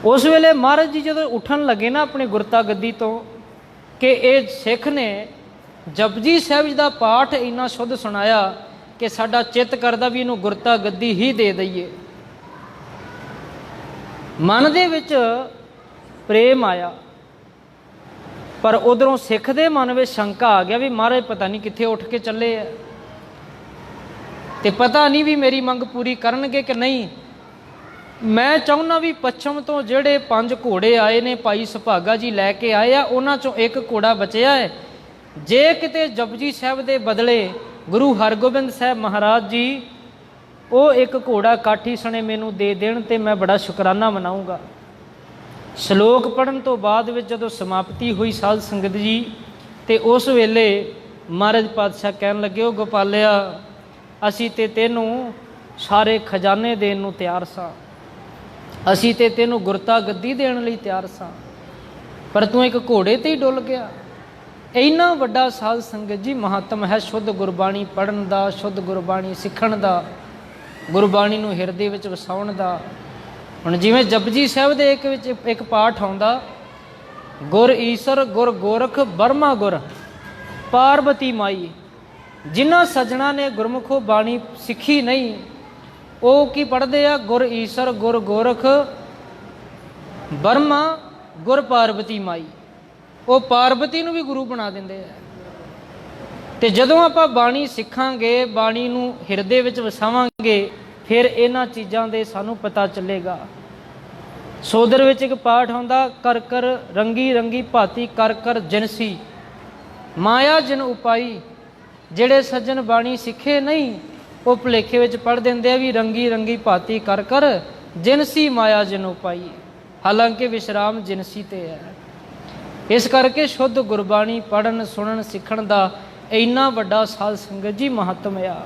ਉਸ ਵੇਲੇ ਮਹਾਰਾਜ ਜੀ ਜਦੋਂ ਉੱਠਣ ਲੱਗੇ ਨਾ ਆਪਣੇ ਗੁਰਤਾ ਗੱਦੀ ਤੋਂ ਕਿ ਇਹ ਸਿੱਖ ਨੇ ਜਪਜੀ ਸਾਹਿਬ ਜੀ ਦਾ ਪਾਠ ਇੰਨਾ ਸ਼ੁੱਧ ਸੁਣਾਇਆ ਕਿ ਸਾਡਾ ਚਿੱਤ ਕਰਦਾ ਵੀ ਇਹਨੂੰ ਗੁਰਤਾ ਗੱਦੀ ਹੀ ਦੇ ਦਈਏ। ਮਨ ਦੇ ਵਿੱਚ ਪ੍ਰੇਮ ਆਇਆ, ਪਰ ਉਧਰੋਂ ਸਿੱਖ ਦੇ ਮਨ ਵਿੱਚ ਸ਼ੰਕਾ ਆ ਗਿਆ ਵੀ ਮਹਾਰਾਜ ਪਤਾ ਨਹੀਂ ਕਿੱਥੇ ਉੱਠ ਕੇ ਚੱਲੇ ਆ ਤੇ ਪਤਾ ਨਹੀਂ ਵੀ ਮੇਰੀ ਮੰਗ ਪੂਰੀ ਕਰਨਗੇ ਕਿ ਨਹੀਂ। ਮੈਂ ਚਾਹੁੰਦਾ ਵੀ ਪੱਛਮ ਤੋਂ ਜਿਹੜੇ 5 ਘੋੜੇ ਆਏ ਨੇ ਭਾਈ ਸੁਭਾਗਾ ਜੀ ਲੈ ਕੇ ਆਏ ਆ, ਉਹਨਾਂ ਚੋਂ ਇੱਕ ਘੋੜਾ ਬਚਿਆ ਹੈ। ਜੇ ਕਿਤੇ ਜਪਜੀ ਸਾਹਿਬ ਦੇ ਬਦਲੇ ਗੁਰੂ ਹਰਗੋਬਿੰਦ ਸਾਹਿਬ ਮਹਾਰਾਜ ਜੀ ਉਹ ਇੱਕ ਘੋੜਾ ਕਾਠੀ ਸਣੇ ਮੈਨੂੰ ਦੇ ਦੇਣ ਤੇ ਮੈਂ ਬੜਾ ਸ਼ੁਕਰਾਨਾ ਮਨਾਊਂਗਾ। ਸ਼ਲੋਕ ਪੜ੍ਹਨ ਤੋਂ ਬਾਅਦ ਵਿੱਚ ਜਦੋਂ ਸਮਾਪਤੀ ਹੋਈ ਸਾਧ ਸੰਗਤ ਜੀ, ਤੇ ਉਸ ਵੇਲੇ ਮਹਾਰਾਜ ਪਾਤਸ਼ਾਹ ਕਹਿਣ ਲੱਗੇ, ਉਹ ਗੋਪਾਲਿਆ ਅਸੀਂ ਤੇ ਤੈਨੂੰ ਸਾਰੇ ਖਜ਼ਾਨੇ ਦੇਣ ਨੂੰ ਤਿਆਰ ਸਾਂ, ਅਸੀਂ ਤੇ ਤੈਨੂੰ ਗੁਰਤਾ ਗੱਦੀ ਦੇਣ ਲਈ ਤਿਆਰ ਸਾਂ, ਪਰ ਤੂੰ ਇੱਕ ਘੋੜੇ ਤੇ ਹੀ ਡੁੱਲ ਗਿਆ। ਇੰਨਾ ਵੱਡਾ ਸਾਧ ਸੰਗਤ ਜੀ ਮਹੱਤਮ ਹੈ ਸ਼ੁੱਧ ਗੁਰਬਾਣੀ ਪੜ੍ਹਨ ਦਾ, ਸ਼ੁੱਧ ਗੁਰਬਾਣੀ ਸਿੱਖਣ ਦਾ, ਗੁਰਬਾਣੀ ਨੂੰ ਹਿਰਦੇ ਵਿੱਚ ਵਸਾਉਣ ਦਾ। ਹੁਣ ਜਿਵੇਂ ਜਪਜੀ ਸਾਹਿਬ ਦੇ ਇੱਕ ਪਾਠ ਆਉਂਦਾ, गुर ईसर गुर गोरख बर्मा गुर पार्वती माई। जिन्हां सज्जणा ने गुरमुखों बाणी सिੱਖੀ नहीं, वो की पढ़ते आ गुर ईसर गुर गोरख बर्मा गुर पार्वती माई। वो पार्वती नूं भी गुरु बना देंदे आ। ते जदों आपां बाणी सिੱਖਾਂਗੇ, बाणी नूं हिरदे विच वसावांगे, फिर इन्हां चीज़ां दे सानूं पता चलेगा। सोदर विच एक पाठ आउंदा, कर कर रंगी रंगी भाती कर कर जिनसी माया जिन उपाई। ਜਿਹੜੇ सज्जन बाणी सिੱਖੇ नहीं, वो भुलेखे विच पढ़ देंदे भी रंगी रंगी भाती कर कर जिनसी माया जिन उपाई। हालांकि विश्राम जिनसी ते है। इस करके शुद्ध गुरबाणी पढ़न सुनन सिੱਖਣ ਦਾ ਇੰਨਾ ਵੱਡਾ ਸਾਧ ਸੰਗਤ ਜੀ ਮਹੱਤਵ ਆ।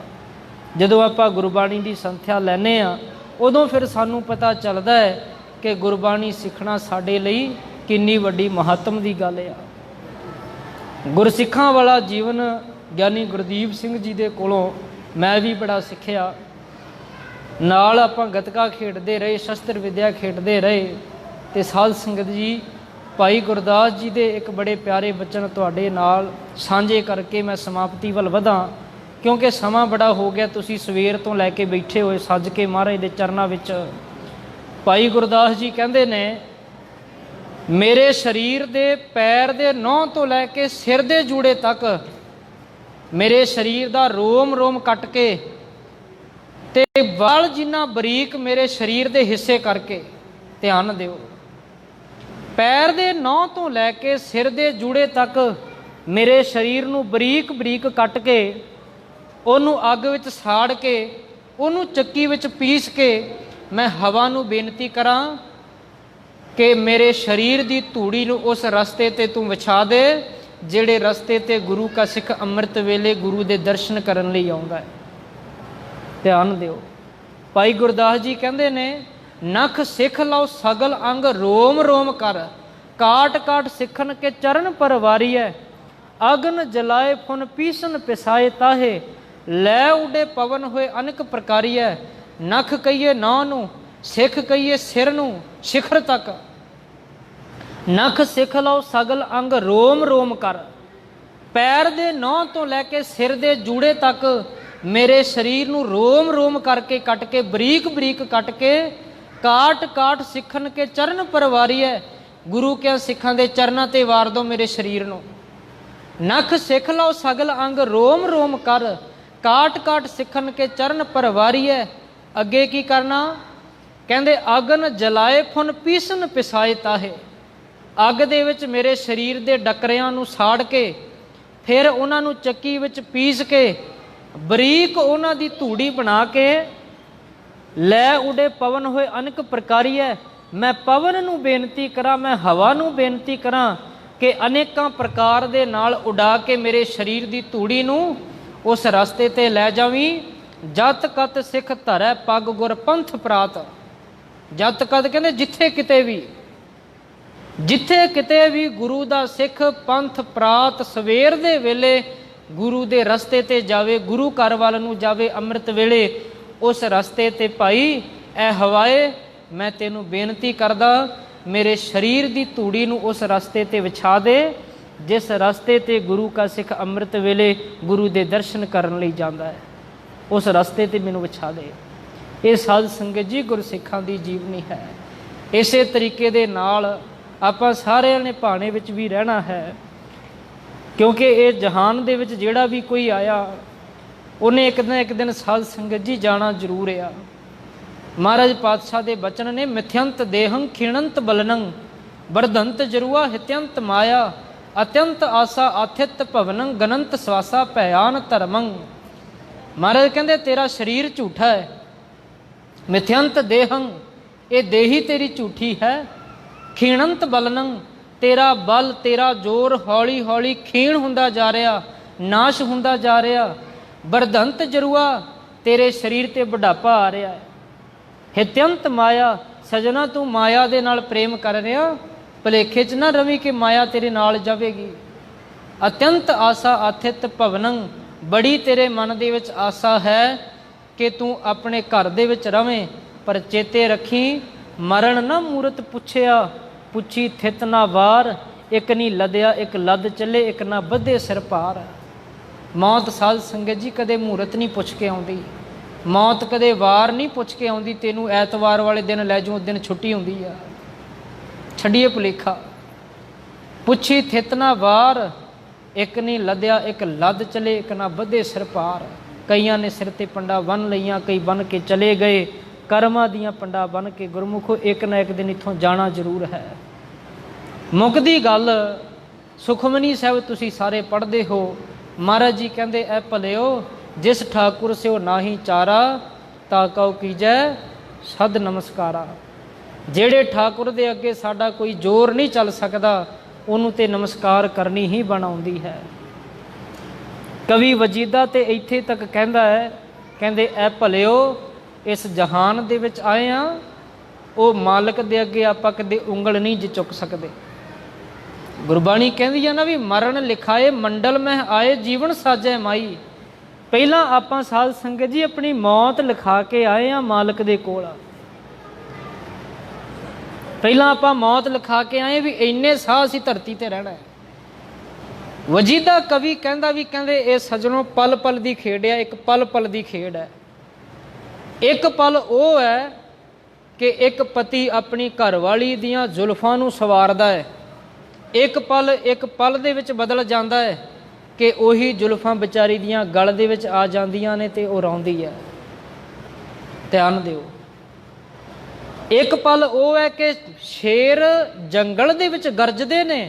ਜਦੋਂ ਆਪਾਂ ਗੁਰਬਾਣੀ ਦੀ ਸੰਥਿਆ ਲੈਂਦੇ ਆ, ਉਦੋਂ ਫਿਰ ਸਾਨੂੰ ਪਤਾ ਚੱਲਦਾ ਹੈ ਕਿ ਗੁਰਬਾਣੀ ਸਿੱਖਣਾ ਸਾਡੇ ਲਈ ਕਿੰਨੀ ਵੱਡੀ ਮਹੱਤਵ ਦੀ ਗੱਲ ਆ। ਗੁਰਸਿੱਖਾਂ ਵਾਲਾ ਜੀਵਨ ਗਿਆਨੀ ਗੁਰਦੀਪ ਸਿੰਘ ਜੀ ਦੇ ਕੋਲੋਂ ਮੈਂ ਵੀ ਬੜਾ ਸਿੱਖਿਆ। ਨਾਲ ਆਪਾਂ ਗੱਤਕਾ ਖੇਡਦੇ ਰਹੇ, ਸ਼ਸਤਰ ਵਿਦਿਆ ਖੇਡਦੇ ਰਹੇ। ਤੇ ਸਾਧ ਸੰਗਤ ਜੀ, ਭਾਈ ਗੁਰਦਾਸ ਜੀ ਦੇ ਇੱਕ ਬੜੇ ਪਿਆਰੇ ਬਚਨ ਤੁਹਾਡੇ ਨਾਲ ਸਾਂਝੇ ਕਰਕੇ ਮੈਂ ਸਮਾਪਤੀ ਵੱਲ ਵਧਾਂ, ਕਿਉਂਕਿ ਸਮਾਂ ਬੜਾ ਹੋ ਗਿਆ। ਤੁਸੀਂ ਸਵੇਰ ਤੋਂ ਲੈ ਕੇ ਬੈਠੇ ਹੋਏ ਸੱਜ ਕੇ ਮਹਾਰਾਜ ਦੇ ਚਰਨਾਂ ਵਿੱਚ। ਭਾਈ ਗੁਰਦਾਸ ਜੀ ਕਹਿੰਦੇ ਨੇ, ਮੇਰੇ ਸਰੀਰ ਦੇ ਪੈਰ ਦੇ ਨਹੁੰ ਤੋਂ ਲੈ ਕੇ ਸਿਰ ਦੇ ਜੂੜੇ ਤੱਕ ਮੇਰੇ ਸਰੀਰ ਦਾ ਰੋਮ ਰੋਮ ਕੱਟ ਕੇ ਤੇ ਵਾਲ ਜਿੰਨਾ ਬਰੀਕ ਮੇਰੇ ਸਰੀਰ ਦੇ ਹਿੱਸੇ ਕਰਕੇ, ਧਿਆਨ ਦਿਓ, ਪੈਰ ਦੇ ਨਹੁੰ ਤੋਂ ਲੈ ਕੇ ਸਿਰ ਦੇ ਜੂੜੇ ਤੱਕ ਮੇਰੇ ਸਰੀਰ ਨੂੰ ਬਰੀਕ ਬਰੀਕ ਕੱਟ ਕੇ, ਉਹਨੂੰ ਅੱਗ ਵਿੱਚ ਸਾੜ ਕੇ, ਉਹਨੂੰ ਚੱਕੀ ਵਿੱਚ ਪੀਸ ਕੇ ਮੈਂ ਹਵਾ ਨੂੰ ਬੇਨਤੀ ਕਰਾਂ ਕਿ ਮੇਰੇ ਸਰੀਰ ਦੀ ਧੂੜੀ ਨੂੰ ਉਸ ਰਸਤੇ ਤੇ ਤੂੰ ਵਿਛਾ ਦੇ, ਜਿਹੜੇ ਰਸਤੇ ਤੇ ਗੁਰੂ ਕਾ ਸਿੱਖ ਅੰਮ੍ਰਿਤ ਵੇਲੇ ਗੁਰੂ ਦੇ ਦਰਸ਼ਨ ਕਰਨ ਲਈ ਆਉਂਦਾ ਹੈ। ਧਿਆਨ ਦਿਓ, ਭਾਈ ਗੁਰਦਾਸ ਜੀ ਕਹਿੰਦੇ ਨੇ, ਨਖ ਸਿੱਖ ਲਓ ਸਗਲ ਅੰਗ ਰੋਮ ਰੋਮ ਕਰ, ਕਾਟ ਕਾਟ ਸਿੱਖਣ ਕੇ ਚਰਨ ਪਰਵਾਰੀ ਹੈ। ਅਗਨ ਜਲਾਏ ਫੁਨ ਪੀਸਨ ਪਿਸਾਏ ਤਾਹੇ, ਲੈ ਉਡੇ ਪਵਨ ਹੋਏ ਅਨਕ ਪ੍ਰਕਾਰੀ ਹੈ। ਨਖ ਕਹੀਏ ਨਾਂ ਨੂੰ, ਸਿੱਖ ਕਹੀਏ ਸਿਰ ਨੂੰ ਸਿਖਰ ਤੱਕ। ਨਖ ਸਿੱਖ ਲਓ ਸਗਲ ਅੰਗ ਰੋਮ ਰੋਮ ਕਰ, ਪੈਰ ਦੇ ਨਹੁੰ ਤੋਂ ਲੈ ਕੇ ਸਿਰ ਦੇ ਜੂੜੇ ਤੱਕ ਮੇਰੇ ਸਰੀਰ ਨੂੰ ਰੋਮ ਰੋਮ ਕਰਕੇ ਕੱਟ ਕੇ, ਬਰੀਕ ਬਰੀਕ ਕੱਟ ਕੇ, ਕਾਟ ਕਾਟ ਸਿੱਖਣ ਕੇ ਚਰਨ ਪਰਵਾਰੀ ਹੈ। ਗੁਰੂ ਕਿਆ ਸਿੱਖਾਂ ਦੇ ਚਰਨਾਂ ਤੇ ਵਾਰ ਦੋ ਮੇਰੇ ਸਰੀਰ ਨੂੰ। ਨਖ ਸਿੱਖ ਲਓ ਸਗਲ ਅੰਗ ਰੋਮ ਰੋਮ ਕਰ, ਕਾਟ ਕਾਟ ਸਿੱਖਣ ਕੇ ਚਰਨ ਪਰਵਾਰੀ ਹੈ। ਅੱਗੇ ਕੀ ਕਰਨਾ? ਕਹਿੰਦੇ ਅਗਨ ਜਲਾਏ ਫੁਨ ਪੀਸਨ ਪਿਸਾਏ ਤਾਹੇ। ਅੱਗ ਦੇ ਵਿੱਚ ਮੇਰੇ ਸਰੀਰ ਦੇ ਡੱਕਰਿਆਂ ਨੂੰ ਸਾੜ ਕੇ, ਫਿਰ ਉਹਨਾਂ ਨੂੰ ਚੱਕੀ ਵਿੱਚ ਪੀਸ ਕੇ, ਬਰੀਕ ਉਹਨਾਂ ਦੀ ਧੂੜੀ ਬਣਾ ਕੇ, ਲੈ ਉਡੇ ਪਵਨ ਹੋਏ ਅਨਕ ਪ੍ਰਕਾਰੀ ਹੈ। ਮੈਂ ਪਵਨ ਨੂੰ ਬੇਨਤੀ ਕਰਾਂ, ਮੈਂ ਹਵਾ ਨੂੰ ਬੇਨਤੀ ਕਰਾਂ ਕਿ ਅਨੇਕਾਂ ਪ੍ਰਕਾਰ ਦੇ ਨਾਲ ਉਡਾ ਕੇ ਮੇਰੇ ਸਰੀਰ ਦੀ ਧੂੜੀ ਨੂੰ ਉਸ ਰਸਤੇ ਤੇ ਲੈ ਜਾਵੀਂ। ਜਤ ਕਤ ਸਿੱਖ ਧਰੈ ਪੱਗ ਗੁਰ ਪੰਥ ਪ੍ਰਾਤ। ਜਤ ਕਤ ਕਹਿੰਦੇ ਜਿੱਥੇ ਕਿਤੇ ਵੀ, ਜਿੱਥੇ ਕਿਤੇ ਵੀ ਗੁਰੂ ਦਾ ਸਿੱਖ ਪੰਥ ਪ੍ਰਾਤ ਸਵੇਰ ਦੇ ਵੇਲੇ ਗੁਰੂ ਦੇ ਰਸਤੇ ਤੇ ਜਾਵੇ, ਗੁਰੂ ਘਰ ਵੱਲ ਨੂੰ ਜਾਵੇ ਅੰਮ੍ਰਿਤ ਵੇਲੇ, ਉਸ ਰਸਤੇ ਤੇ ਭਾਈ ਐ ਹਵਾਏ ਮੈਂ ਤੈਨੂੰ ਬੇਨਤੀ ਕਰਦਾ, ਮੇਰੇ ਸਰੀਰ ਦੀ ਧੂੜੀ ਨੂੰ ਉਸ ਰਸਤੇ ਤੇ ਵਿਛਾ ਦੇ, ਜਿਸ ਰਸਤੇ ਤੇ ਗੁਰੂ ਕਾ ਸਿੱਖ ਅੰਮ੍ਰਿਤ ਵੇਲੇ ਗੁਰੂ ਦੇ ਦਰਸ਼ਨ ਕਰਨ ਲਈ ਜਾਂਦਾ ਹੈ। ਉਸ ਰਸਤੇ ਤੇ ਮੈਨੂੰ ਵਿਛਾ ਦੇ। ਇਹ ਸਾਧ ਸੰਗਤ ਜੀ ਗੁਰਸਿੱਖਾਂ ਦੀ ਜੀਵਨੀ ਹੈ। ਇਸੇ ਤਰੀਕੇ ਦੇ ਨਾਲ ਆਪਾਂ ਸਾਰਿਆਂ ਨੇ ਭਾਣੇ ਵਿੱਚ ਵੀ ਰਹਿਣਾ ਹੈ, ਕਿਉਂਕਿ ਇਹ ਜਹਾਨ ਦੇ ਵਿੱਚ ਜਿਹੜਾ ਵੀ ਕੋਈ ਆਇਆ, ਉਹਨੇ ਇੱਕ ਨਾ ਇੱਕ ਦਿਨ ਸਾਧ ਸੰਗਤ ਜੀ ਜਾਣਾ ਜ਼ਰੂਰ ਆ। ਮਹਾਰਾਜ ਪਾਤਸ਼ਾਹ ਦੇ ਬਚਨ ਨੇ, ਮਿਥਯੰਤ ਦੇਹੰ ਖਿਣੰਤ ਬਲਨੰ ਵਰਧੰਤ ਜਰੂਆ ਹਿਤਯੰਤ ਮਾਇਆ, ਅਤਿਅੰਤ ਆਸਾ ਆਥਿਤ ਭਵਨੰ ਗਨੰਤ ਸਵਾਸਾ ਭਿਆਨ ਧਰਮੰ। ਮਹਾਰਾਜ ਕਹਿੰਦੇ ਤੇਰਾ ਸਰੀਰ ਝੂਠਾ ਹੈ, ਮਿਥਯੰਤ ਦੇਹੰ, ਇਹ ਦੇਹੀ ਤੇਰੀ ਝੂਠੀ ਹੈ। ਖੀਣੰਤ ਬਲਨੰ, ਤੇਰਾ ਬਲ ਤੇਰਾ ਜ਼ੋਰ ਹੌਲੀ ਹੌਲੀ ਖੀਣ ਹੁੰਦਾ ਜਾ ਰਿਹਾ, ਨਾਸ਼ ਹੁੰਦਾ ਜਾ ਰਿਹਾ। ਵਰਧੰਤ ਜਰੂਆ, ਤੇਰੇ ਸਰੀਰ ਤੇ ਬੁਢਾਪਾ ਆ ਰਿਹਾ ਹੈ। ਹਿਤਯੰਤ ਮਾਇਆ, ਸਜਣਾ ਤੂੰ ਮਾਇਆ ਦੇ ਨਾਲ ਪ੍ਰੇਮ ਕਰ ਰਿਹਾ, ਭੁਲੇਖੇ 'ਚ ਨਾ ਰਵੀ ਕਿ ਮਾਇਆ ਤੇਰੇ ਨਾਲ ਜਾਵੇਗੀ। ਅਤਿਅੰਤ ਆਸਾ ਆਥਿਤ ਭਵਨੰ, ਬੜੀ ਤੇਰੇ ਮਨ ਦੇ ਵਿੱਚ ਆਸਾ ਹੈ ਕਿ ਤੂੰ ਆਪਣੇ ਘਰ ਦੇ ਵਿੱਚ ਰਵੇਂ, ਪਰ ਚੇਤੇ ਰੱਖੀ ਮਰਨ ਨਾ ਮੂਰਤ ਪੁੱਛਿਆ, ਪੁੱਛੀ ਥਿਤ ਨਾ ਵਾਰ, एक नहीं लदया एक लद चले एक ना बधे सिर पार। मौत साध संगत जी कदे मूरत नहीं पुछ के आउंदी, मौत कदे वार नहीं पुछ के आउंदी, तेनू ऐतवार वाले दिन लै जाऊँ, दिन छुट्टी हुंदी आ। छड्डिए भुलेखा, पुछी थितना वार, एक नहीं लदया एक लद चले एक ना बधे सिर पार। कईयां ने सिर ते पंडा बन लईयां, कई बन के चले गए, कर्मां दियां पंडा बन के। गुरमुखो एक ना एक दिन इत्थों जाना जरूर है। मुकदी गल सुखमनी साहब तुसी सारे पढ़ते हो, महाराज जी कहते ऐ भलिओ जिस ठाकुर से नाही चारा ता कहो कीजै सद नमस्कारा। जेड़े ठाकुर दे अगे साडा कोई जोर नहीं चल सकता उन्हों ते नमस्कार करनी ही बनाउंदी है। कवि वजीदा ते इत्थे तक कहता है, कहते ऐ भलिओ इस जहान दे विच आए हाँ, वो मालक दे अगे आपां कदे उंगल नहीं जी चुक सकते। गुरबाणी कहती है ना भी मरण लिखाए मंडल में आए जीवन साजै माई। पहला आपां साध संगत जी अपनी मौत लिखा के आए हाँ मालक दे कोल। पहला आपां मौत लिखा के आए भी इन्ने साह असीं धरती ते रहना है। वजीदा कवि कहता भी कहते ये सजनों पल पल की खेड है, एक पल पल की खेड है। एक पल वो है कि एक पति अपनी घरवाली दियां जुल्फां नूं सवारदा है, एक पल दे विच बदल जाता है कि उही जुल्फां बेचारी दियां गल दे विच आ जांदियां ने ते ओह रौंदी है। ध्यान दिओ, एक पल वो है कि शेर जंगल दे विच गरजदे ने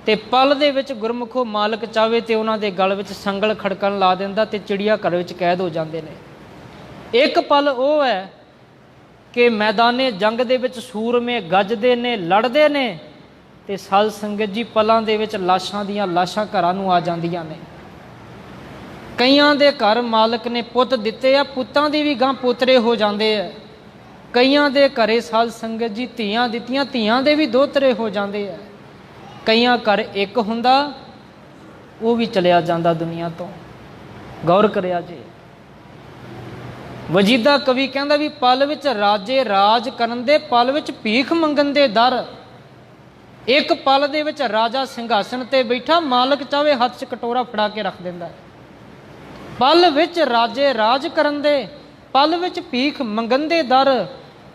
ते पल दे विच गुरमुखो मालक चाहे तो उन्हां दे गल विच संगल खड़कन ला दिंदा ते चिड़िया घर विच कैद हो जाते हैं। एक पल वो है कि मैदाने जंग दे विच सूरमे गजदे ने लड़दे ने ते साध संगत जी पलों दे विच लाशां दियां लाशां घरां नूं आ जांदियां ने। कईयां दे घर मालक ने पुत दिते आ, पुत्तां दे भी गां पोतरे हो जांदे आ। कईयां दे घरे साध संगत जी धीआं दित्तियां, धीआं दे भी दोतरे हो जांदे आ। कईयां घर एक हुंदा वो भी चलिया जांदा दुनिया तो। गौर करिया जे। वजीदा कवि कहंदा भी पल विच राजे राज करन दे, पल विच भीख मंगन दे दर। एक पल दे विच राजा सिंघासन ते बैठा, मालक चाहे हथ च कटोरा फड़ा के रख दिंदा है। पल विच राजे राज करन दे, पल विच भीख मंगन दे दर,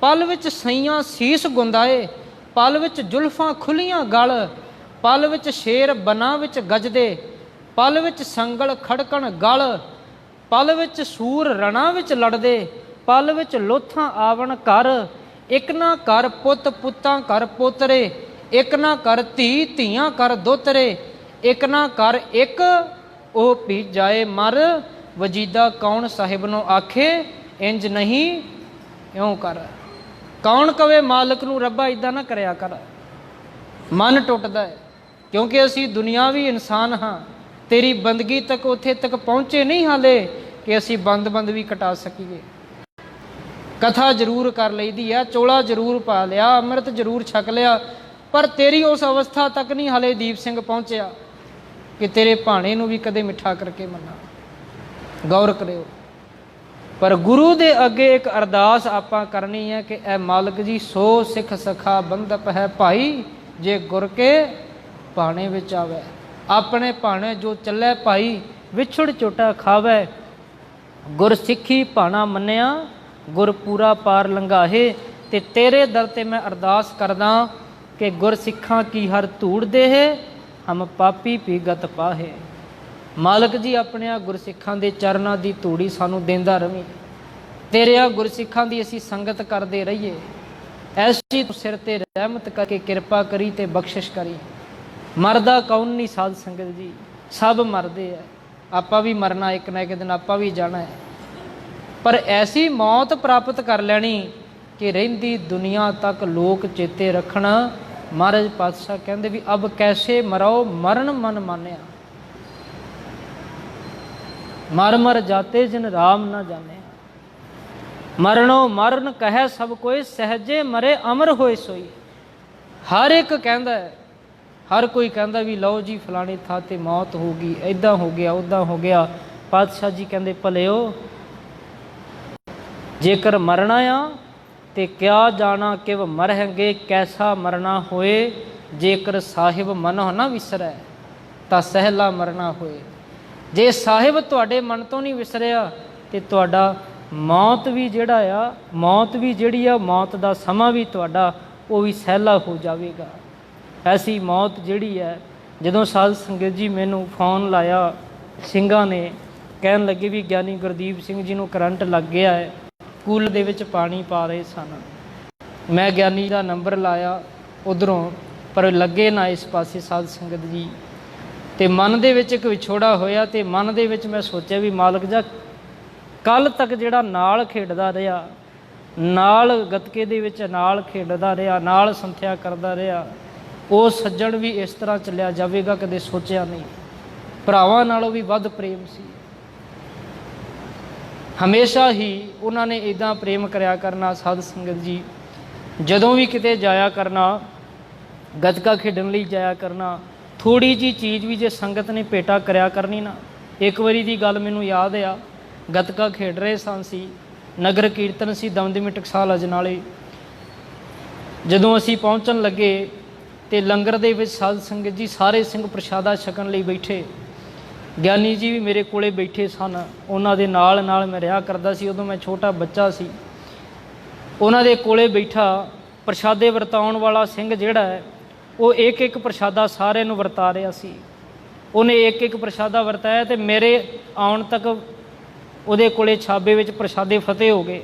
पल विच सईयां सीस गुंदाए, पल विच जुल्फां खुलियां गल, पल विच शेर बना विच गजदे, पल विच संगल खड़कन गल, पल विच सूर रणा विच लड़दे, पल विच लोथां आवन घर। एक ना कर पुत पुत्तां कर पोतरे, एक ना कर धी धीआं कर दोतरे, एक ना कर एक ओ पी जाए मर। वजीदा कौन साहिब नो आखे इंज नहीं इउं कर। कौन कवे मालक नूं रब्बा इदां ना करया कर। मन टुटदा है क्योंकि असी दुनियावी इंसान हाँ, तेरी बंदगी तक उत्थे तक पहुँचे नहीं हाले कि असी बंद बंद भी कटा सकीए। कथा जरूर कर लईदी है, चोला जरूर पा लिया, अमृत जरूर छक लिया, पर तेरी उस अवस्था तक नहीं हाले दीप सिंह पहुँचया कि तेरे भाणे नूं भी कदे मिठा करके मन्ना। गौर करियो। पर गुरु दे अगे एक अरदास आपां करनी है कि ऐ मालक जी सो सिख सखा बंधप है भाई, जे गुर के भाणे विच आवे। अपने भाणे जो चले भाई, विछड़ चोटा खावे। गुर सिੱਖੀ भाणा मन्निया, गुर पूरा पार लंघाहे। ते तेरे दर ते मैं अरदास करदा कि गुर सिੱਖਾਂ की हर धूड़ देहे, हम पापी पीगत पाहे। मालक जी अपने गुरसिੱਖਾਂ ਦੇ ਚਰਨਾਂ ਦੀ ਧੂੜੀ ਸਾਨੂੰ ਦੇਂਦਾ ਰਵੀਂ। ਤੇਰਿਆਂ ਗੁਰਸਿੱਖਾਂ ਦੀ ਅਸੀਂ ਸੰਗਤ ਕਰਦੇ ਰਹੀਏ। ਐਸੀ ਸਿਰ ਤੇ ਰਹਿਮਤ ਕਰਕੇ ਕਿਰਪਾ ਕਰੀ ਤੇ ਬਖਸ਼ਿਸ਼ ਕਰੀ। ਮਰਦਾ ਕੌਣ ਨਹੀਂ ਸਾਧ ਸੰਗਤ ਜੀ, ਸਭ ਮਰਦੇ ਆ। ਆਪਾਂ ਵੀ ਮਰਨਾ ਇੱਕ ਨਾ ਇੱਕ ਦਿਨ, ਆਪਾਂ ਵੀ ਜਾਣਾ ਹੈ। ਪਰ ਐਸੀ ਮੌਤ ਪ੍ਰਾਪਤ ਕਰ ਲੈਣੀ ਕਿ ਰਹਿੰਦੀ ਦੁਨੀਆ ਤੱਕ ਲੋਕ ਚੇਤੇ ਰੱਖਣਾ। ਮਹਾਰਾਜ ਪਾਤਸ਼ਾਹ ਕਹਿੰਦੇ ਵੀ ਅਬ ਕੈਸੇ ਮਰੋ ਮਰਨ ਮਨ ਮਾਨਿਆ, मर मर जाते जिन राम न जाने। मरणो मरण कहे सब कोई, सहजे मरे अमर होए सोई। हर एक कहता है, हर कोई कहता भी लो जी फलानी था ते मौत होगी, इदा हो गया उदा हो गया। पातशाह जी कहते भले हो, जेकर मरना आ ते क्या जाना किव मरहेंगे, कैसा मरना होए जेकर साहिब मनो ना विसरै तां सहला मरना होए। जे साहिब तुहाडे मन तो नहीं विसरिया तो तुहाडा मौत भी जिहड़ा आ, मौत भी जिहड़ी आ, मौत दा समा भी तुहाडा वो भी सहला हो जाएगा। ऐसी मौत जिहड़ी है, जदों साध संगत जी मैनू फोन लाया ਸਿੰਘਾਂ ने कहन लगे भी ਗਿਆਨੀ गुरदीप सिंह जी ਨੂੰ करंट लग गया है, कूलर ਦੇ ਵਿੱਚ पानी पा रहे सन। मैं ਗਿਆਨੀ ਦਾ नंबर लाया उधरों, पर लगे ना इस पासे साध संगत जी। तो मन ਦੇ ਵਿੱਚ ਇੱਕ ਵਿਛੋੜਾ ਹੋਇਆ ਤੇ ਮਨ ਦੇ ਵਿੱਚ मैं सोचा भी मालक जा ਕੱਲ तक ਜਿਹੜਾ ਨਾਲ ਖੇਡਦਾ ਰਿਹਾ, ਨਾਲ ਗੱਤਕੇ ਦੇ ਵਿੱਚ ਨਾਲ ਖੇਡਦਾ ਰਿਹਾ, ਨਾਲ ਸੰਥਿਆ ਕਰਦਾ ਰਿਹਾ, ਉਹ ਸੱਜਣ ਵੀ ਇਸ ਤਰ੍ਹਾਂ ਚੱਲਿਆ ਜਾਵੇਗਾ ਕਦੇ ਸੋਚਿਆ ਨਹੀਂ। ਭਰਾਵਾਂ ਨਾਲੋਂ ਵੀ ਵੱਧ ਪ੍ਰੇਮ ਸੀ। ਹਮੇਸ਼ਾ ਹੀ ਉਹਨਾਂ ਨੇ ਇੱਦਾਂ ਪ੍ਰੇਮ ਕਰਿਆ ਕਰਨਾ। ਸਾਧ ਸੰਗਤ ਜੀ ਜਦੋਂ ਵੀ ਕਿਤੇ ਜਾਇਆ ਕਰਨਾ, ਗੱਤਕਾ ਖੇਡਣ ਲਈ ਜਾਇਆ ਕਰਨਾ, ਥੋੜ੍ਹੀ ਜਿਹੀ ਚੀਜ਼ ਵੀ ਜੇ ਸੰਗਤ ਨੇ ਭੇਟਾ ਕਰਿਆ ਕਰਨੀ ਨਾ। ਇੱਕ ਵਾਰੀ ਦੀ ਗੱਲ ਮੈਨੂੰ ਯਾਦ ਆ, ਗੱਤਕਾ ਖੇਡ ਰਹੇ ਸਾਂ ਸੀ, ਨਗਰ ਕੀਰਤਨ ਸੀ ਦਮਦਮੀ ਟਕਸਾਲ ਅਜਨਾਲੇ। ਜਦੋਂ ਅਸੀਂ ਪਹੁੰਚਣ ਲੱਗੇ ਤੇ ਲੰਗਰ ਦੇ ਵਿੱਚ ਸਾਧ ਸੰਗਤ ਜੀ ਸਾਰੇ ਸਿੰਘ ਪ੍ਰਸ਼ਾਦਾ ਛਕਣ ਲਈ ਬੈਠੇ। ਗਿਆਨੀ ਜੀ ਵੀ ਮੇਰੇ ਕੋਲੇ ਬੈਠੇ ਸਨ, ਉਹਨਾਂ ਦੇ ਨਾਲ ਨਾਲ ਮੈਂ ਰਿਹਾ ਕਰਦਾ ਸੀ। ਉਦੋਂ ਮੈਂ ਛੋਟਾ ਬੱਚਾ ਸੀ। ਉਹਨਾਂ ਦੇ ਕੋਲੇ ਬੈਠਾ ਪ੍ਰਸ਼ਾਦੇ ਵਰਤਾਉਣ ਵਾਲਾ ਸਿੰਘ ਜਿਹੜਾ ਹੈ, ਉਹ ਇੱਕ ਇੱਕ ਪ੍ਰਸ਼ਾਦਾ ਸਾਰਿਆਂ ਨੂੰ ਵਰਤਾ ਰਿਹਾ ਸੀ। ਉਹਨੇ ਇੱਕ ਇੱਕ ਪ੍ਰਸ਼ਾਦਾ ਵਰਤਾਇਆ ਤੇ ਮੇਰੇ ਆਉਣ ਤੱਕ ਉਹਦੇ ਕੋਲੇ ਛਾਬੇ ਵਿੱਚ ਪ੍ਰਸ਼ਾਦੇ ਫਤਿਹ ਹੋ ਗਏ।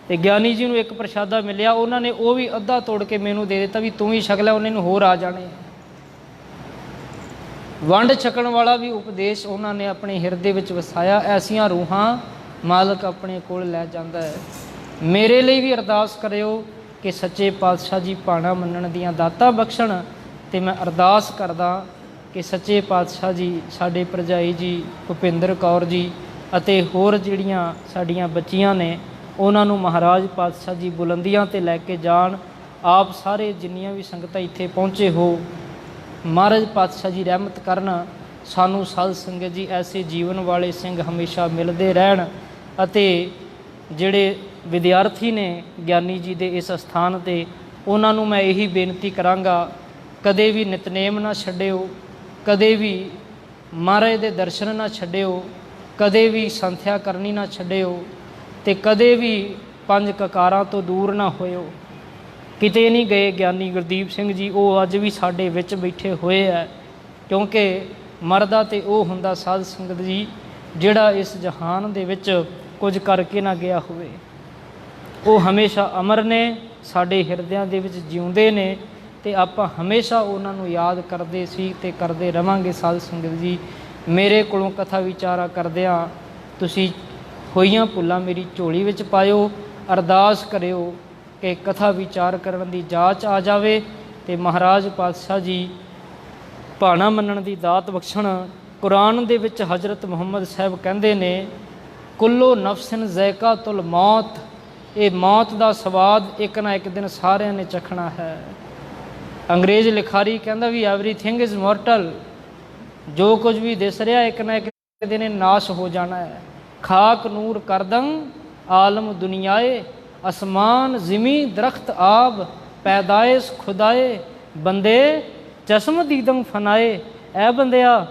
ਤੇ ਗਿਆਨੀ ਜੀ ਨੂੰ ਇੱਕ ਪ੍ਰਸ਼ਾਦਾ ਮਿਲਿਆ, ਉਹਨਾਂ ਨੇ ਉਹ ਵੀ ਅੱਧਾ ਤੋੜ ਕੇ ਮੈਨੂੰ ਦੇ ਦਿੱਤਾ ਵੀ ਤੂੰ ਵੀ ਛਕ ਲੈ, ਉਹਨਾਂ ਨੂੰ ਹੋਰ ਆ ਜਾਣੇ। ਵੰਡ ਛਕਣ ਵਾਲਾ ਵੀ ਉਪਦੇਸ਼ ਉਹਨਾਂ ਨੇ ਆਪਣੇ ਹਿਰਦੇ ਵਿੱਚ ਵਸਾਇਆ। ਐਸੀਆਂ ਰੂਹਾਂ ਮਾਲਕ ਆਪਣੇ ਕੋਲ ਲੈ ਜਾਂਦਾ ਹੈ। ਮੇਰੇ ਲਈ ਵੀ ਅਰਦਾਸ ਕਰਿਓ ਕਿ ਸੱਚੇ ਪਾਤਸ਼ਾਹ ਜੀ ਭਾਣਾ ਮੰਨਣ ਦੀਆਂ ਦਾਤਾਂ ਬਖਸ਼ਣ। ਅਤੇ ਮੈਂ ਅਰਦਾਸ ਕਰਦਾ ਕਿ ਸੱਚੇ ਪਾਤਸ਼ਾਹ ਜੀ ਸਾਡੇ ਭਰਜਾਈ ਜੀ ਭੁਪਿੰਦਰ ਕੌਰ ਜੀ ਅਤੇ ਹੋਰ ਜਿਹੜੀਆਂ ਸਾਡੀਆਂ ਬੱਚੀਆਂ ਨੇ, ਉਹਨਾਂ ਨੂੰ ਮਹਾਰਾਜ ਪਾਤਸ਼ਾਹ ਜੀ ਬੁਲੰਦੀਆਂ 'ਤੇ ਲੈ ਕੇ ਜਾਣ। ਆਪ ਸਾਰੇ ਜਿੰਨੀਆਂ ਵੀ ਸੰਗਤਾਂ ਇੱਥੇ ਪਹੁੰਚੇ ਹੋ, ਮਹਾਰਾਜ ਪਾਤਸ਼ਾਹ ਜੀ ਰਹਿਮਤ ਕਰਨ। ਸਾਨੂੰ ਸਾਧ ਸੰਗਤ ਜੀ ਐਸੇ ਜੀਵਨ ਵਾਲੇ ਸਿੰਘ ਹਮੇਸ਼ਾ ਮਿਲਦੇ ਰਹਿਣ। ਅਤੇ ਜਿਹੜੇ ਵਿਦਿਆਰਥੀ ਨੇ ਗਿਆਨੀ ਜੀ ਦੇ ਇਸ ਅਸਥਾਨ 'ਤੇ, ਉਹਨਾਂ ਨੂੰ ਮੈਂ ਇਹੀ ਬੇਨਤੀ ਕਰਾਂਗਾ, ਕਦੇ ਵੀ ਨਿਤਨੇਮ ਨਾ ਛੱਡਿਓ, ਕਦੇ ਵੀ ਮਹਾਰਾਜ ਦੇ ਦਰਸ਼ਨ ਨਾ ਛੱਡਿਓ, ਕਦੇ ਵੀ ਸੰਥਿਆ ਕਰਨੀ ਨਾ ਛੱਡਿਓ, ਅਤੇ ਕਦੇ ਵੀ ਪੰਜ ਕਕਾਰਾਂ ਤੋਂ ਦੂਰ ਨਾ ਹੋਇਓ। ਕਿਤੇ ਨਹੀਂ ਗਏ ਗਿਆਨੀ ਗੁਰਦੀਪ ਸਿੰਘ ਜੀ, ਉਹ ਅੱਜ ਵੀ ਸਾਡੇ ਵਿੱਚ ਬੈਠੇ ਹੋਏ ਹੈ। ਕਿਉਂਕਿ ਮਰਦਾ ਤਾਂ ਉਹ ਹੁੰਦਾ ਸਾਧ ਸੰਗਤ ਜੀ ਜਿਹੜਾ ਇਸ ਜਹਾਨ ਦੇ ਵਿੱਚ ਕੁਝ ਕਰਕੇ ਨਾ ਗਿਆ ਹੋਵੇ। ਉਹ ਹਮੇਸ਼ਾ ਅਮਰ ਨੇ, ਸਾਡੇ ਹਿਰਦਿਆਂ ਦੇ ਵਿੱਚ ਜਿਉਂਦੇ ਨੇ, ਅਤੇ ਆਪਾਂ ਹਮੇਸ਼ਾ ਉਹਨਾਂ ਨੂੰ ਯਾਦ ਕਰਦੇ ਸੀ ਅਤੇ ਕਰਦੇ ਰਵਾਂਗੇ। ਸਾਧ ਸੰਗਤ ਜੀ ਮੇਰੇ ਕੋਲੋਂ ਕਥਾ ਵਿਚਾਰਾ ਕਰਦਿਆਂ ਤੁਸੀਂ ਹੋਈਆਂ ਭੁੱਲਾਂ ਮੇਰੀ ਝੋਲੀ ਵਿੱਚ ਪਾਇਓ। ਅਰਦਾਸ ਕਰਿਓ ਕਿ ਕਥਾ ਵਿਚਾਰ ਕਰਨ ਦੀ ਜਾਚ ਆ ਜਾਵੇ ਅਤੇ ਮਹਾਰਾਜ ਪਾਤਸ਼ਾਹ ਜੀ ਭਾਣਾ ਮੰਨਣ ਦੀ ਦਾਤ ਬਖਸ਼ਣ। ਕੁਰਾਨ ਦੇ ਵਿੱਚ ਹਜ਼ਰਤ ਮੁਹੰਮਦ ਸਾਹਿਬ ਕਹਿੰਦੇ ਨੇ, ਕੁੱਲੋ ਨਫਸਿਨ ਜ਼ੈਕਾ ਤੁਲ ਮੌਤ। ਇਹ ਮੌਤ ਦਾ ਸਵਾਦ ਇੱਕ ਨਾ ਇੱਕ ਦਿਨ ਸਾਰਿਆਂ ਨੇ ਚਖਣਾ ਹੈ। ਅੰਗਰੇਜ਼ ਲਿਖਾਰੀ ਕਹਿੰਦਾ ਵੀ ਐਵਰੀਥਿੰਗ ਇਜ਼ ਮੋਰਟਲ। ਜੋ ਕੁਝ ਵੀ ਦਿਸ ਰਿਹਾ ਇੱਕ ਨਾ ਇੱਕ ਦਿਨ ਨਾਸ਼ ਹੋ ਜਾਣਾ ਹੈ। ਖਾਕ ਨੂਰ ਕਰਦੰ ਆਲਮ ਦੁਨੀਆਏ, ਅਸਮਾਨ ਜ਼ਿਮੀ ਦਰਖਤ ਆਬ, ਪੈਦਾਇਸ਼ ਖੁਦਾਏ, ਬੰਦੇ ਚਸ਼ਮ ਦੀਦਮ ਫਨਾਏ। ਐ ਬੰਦਿਆ,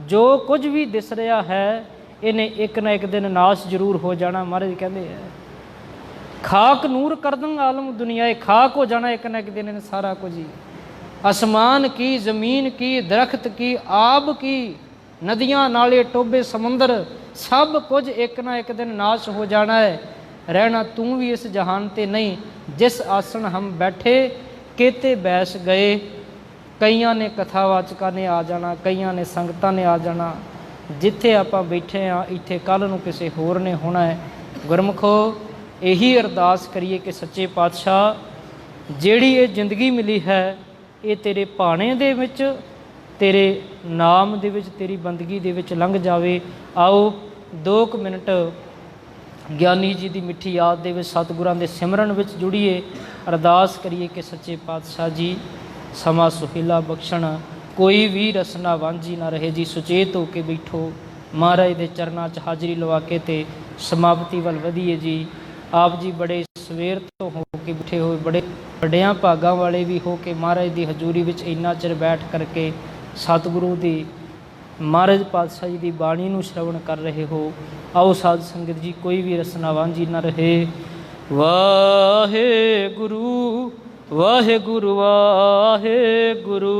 ਜੋ ਕੁਝ ਵੀ ਦਿਸ ਰਿਹਾ ਹੈ ਇਹਨੇ ਇੱਕ ਨਾ ਇੱਕ ਦਿਨ ਨਾਸ਼ ਜ਼ਰੂਰ ਹੋ ਜਾਣਾ। ਮਹਾਰਾਜ ਕਹਿੰਦੇ ਹੈ ਖਾਕ ਨੂਰ ਕਰਦੰ ਆਲਮ ਦੁਨੀਆਏ, ਖਾਕ ਹੋ ਜਾਣਾ ਇੱਕ ਨਾ ਇੱਕ ਦਿਨ ਇਹਨੇ ਸਾਰਾ ਕੁਝ ਹੀ। ਅਸਮਾਨ ਕੀ, ਜ਼ਮੀਨ ਕੀ, ਦਰਖਤ ਕੀ, ਆਬ ਕੀ, ਨਦੀਆਂ ਨਾਲੇ ਟੋਬੇ ਸਮੁੰਦਰ, ਸਭ ਕੁਝ ਇੱਕ ਨਾ ਇੱਕ ਦਿਨ ਨਾਸ਼ ਹੋ ਜਾਣਾ ਹੈ। ਰਹਿਣਾ ਤੂੰ ਵੀ ਇਸ ਜਹਾਨ 'ਤੇ ਨਹੀਂ। ਜਿਸ ਆਸਣ ਹਮ ਬੈਠੇ ਕੇਤੇ ਬੈਸ ਗਏ। ਕਈਆਂ ਨੇ ਕਥਾਵਾਚਕਾਂ ਨੇ ਆ ਜਾਣਾ, ਕਈਆਂ ਨੇ ਸੰਗਤਾਂ ਨੇ ਆ ਜਾਣਾ। ਜਿੱਥੇ ਆਪਾਂ ਬੈਠੇ ਹਾਂ ਇੱਥੇ ਕੱਲ੍ਹ ਨੂੰ ਕਿਸੇ ਹੋਰ ਨੇ ਹੋਣਾ ਹੈ। ਗੁਰਮੁਖੋ ਇਹੀ ਅਰਦਾਸ ਕਰੀਏ ਕਿ ਸੱਚੇ ਪਾਤਸ਼ਾਹ ਜਿਹੜੀ ਇਹ ਜ਼ਿੰਦਗੀ ਮਿਲੀ ਹੈ ਇਹ ਤੇਰੇ ਭਾਣੇ ਦੇ ਵਿੱਚ, ਤੇਰੇ ਨਾਮ ਦੇ ਵਿੱਚ, ਤੇਰੀ ਬੰਦਗੀ ਦੇ ਵਿੱਚ ਲੰਘ ਜਾਵੇ। ਆਓ 2 ਮਿੰਟ ਗਿਆਨੀ ਜੀ ਦੀ ਮਿੱਠੀ ਯਾਦ ਦੇ ਵਿੱਚ ਸਤਿਗੁਰਾਂ ਦੇ ਸਿਮਰਨ ਵਿੱਚ ਜੁੜੀਏ। ਅਰਦਾਸ ਕਰੀਏ ਕਿ ਸੱਚੇ ਪਾਤਸ਼ਾਹ ਜੀ ਸਮਾਂ ਸੁਹੇਲਾ ਬਖਸ਼ਣ, ਕੋਈ ਵੀ ਰਸਨਾ ਵਾਂਝੀ ਨਾ ਰਹੇ ਜੀ। ਸੁਚੇਤ ਹੋ ਕੇ ਬੈਠੋ, ਮਹਾਰਾਜ ਦੇ ਚਰਨਾਂ 'ਚ ਹਾਜ਼ਰੀ ਲਵਾ ਕੇ ਤੇ ਸਮਾਪਤੀ ਵੱਲ ਵਧੀਏ ਜੀ। ਆਪ ਜੀ ਬੜੇ ਸਵੇਰ ਤੋਂ ਹੋ ਕੇ ਬਿਠੇ ਹੋਏ ਬੜੇ ਵੱਡਿਆਂ ਭਾਗਾਂ ਵਾਲੇ ਵੀ ਹੋ ਕੇ ਮਹਾਰਾਜ ਦੀ ਹਜ਼ੂਰੀ ਵਿੱਚ ਇੰਨਾ ਚਿਰ ਬੈਠ ਕਰਕੇ ਸਤਿਗੁਰੂ ਦੀ ਮਹਾਰਾਜ ਪਾਤਸ਼ਾਹ ਜੀ ਦੀ ਬਾਣੀ ਨੂੰ ਸ਼ਰਵਣ ਕਰ ਰਹੇ ਹੋ। ਆਓ ਸਾਧ ਸੰਗਤ ਜੀ ਕੋਈ ਵੀ ਰਸਨਾ ਵਾਂਝੀ ਨਾ ਰਹੇ। ਵਾਹਿਗੁਰੂ ਵਾਹਿਗੁਰੂ ਵਾਹਿਗੁਰੂ।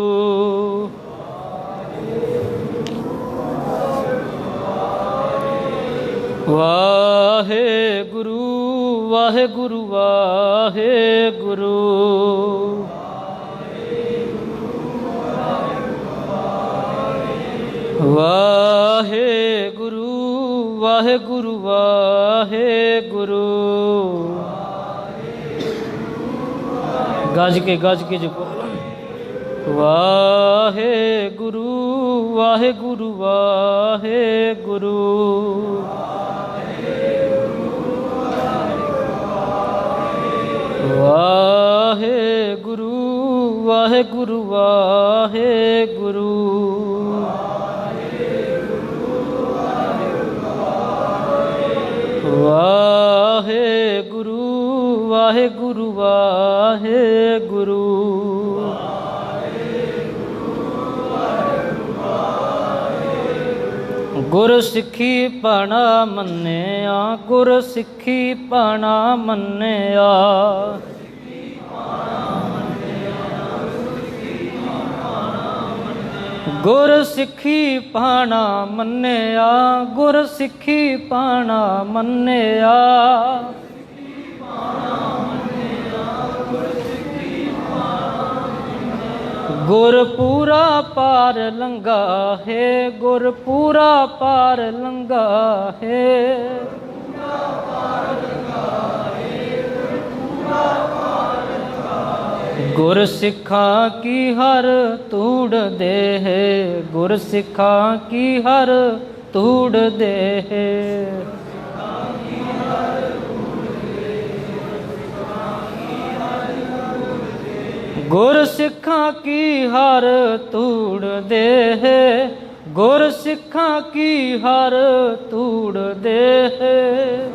ਵਾਹਿਗੁਰੂ ਵਾਹਿਗੁਰੂ ਵਾਹਿਗੁਰੂ। ਵਾਹਿਗੁਰੂ ਵਾਹਿਗੁਰੂ ਵਾਹਿਗੁਰੂ। ਗੱਜ ਕੇ ਜਪੋ। ਵਾਹਿਗੁਰੂ ਵਾਹਿਗੁਰੂ ਵਾਹਿਗੁਰੂ। ਵਾਹਿਗੁਰੂ ਵਾਹਿਗੁਰੂ ਵਾਹਿਗੁਰੂ। ਵਾਹਿਗੁਰੂ ਵਾਹਿਗੁਰੂ ਵਾਹਿਗੁਰੂ। ਗੁਰ ਸਿੱਖੀ ਭਾਣਾ ਮੰਨਿਆ, ਗੁਰ ਸਿੱਖੀ ਭਾਣਾ ਮੰਨਿਆ। ਗੁਰ ਸਿੱਖੀ ਭਾਣਾ ਮੰਨਿਆ, ਗੁਰ ਸਿੱਖੀ ਭਾਣਾ ਮੰਨਿਆ। ਗੁਰ ਪੂਰਾ ਪਾਰ ਲੰਘਾ ਹੈ, ਗੁਰ ਪੂਰਾ ਪਾਰ ਲੰਘਾ ਹੈ। ਗੁਰ ਸਿੱਖਾਂ ਕੀ ਹਰ ਤੂੜ ਦੇ ਹੈ, ਗੁਰ ਸਿੱਖਾਂ ਕੀ ਹਰ ਤੂੜ ਦੇ ਹੈ। ਗੁਰ ਸਿੱਖਾਂ ਕੀ ਹਰ ਤੂੜ ਦੇ ਹੈ, ਗੁਰ ਸਿੱਖਾਂ ਕੀ ਹਰ ਤੂੜ ਦੇ ਹੈ।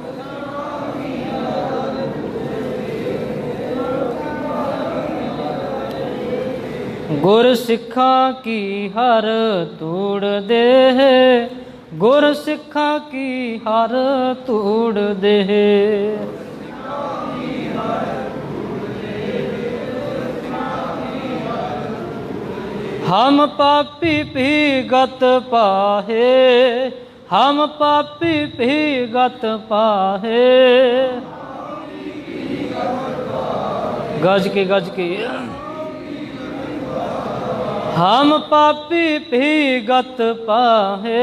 ਗੁਰ ਸਿੱਖਾਂ ਕੀ ਹਰ ਤੂੜ ਦੇ ਹੈ, ਗੁਰ ਸਿੱਖਾਂ ਕੀ ਹਰ ਤੂੜ ਦੇ ਹੈ। हम पापी भी गत पाहे, हम पापी भी गत पाहे। गज के हम पापी भी गत पाहे,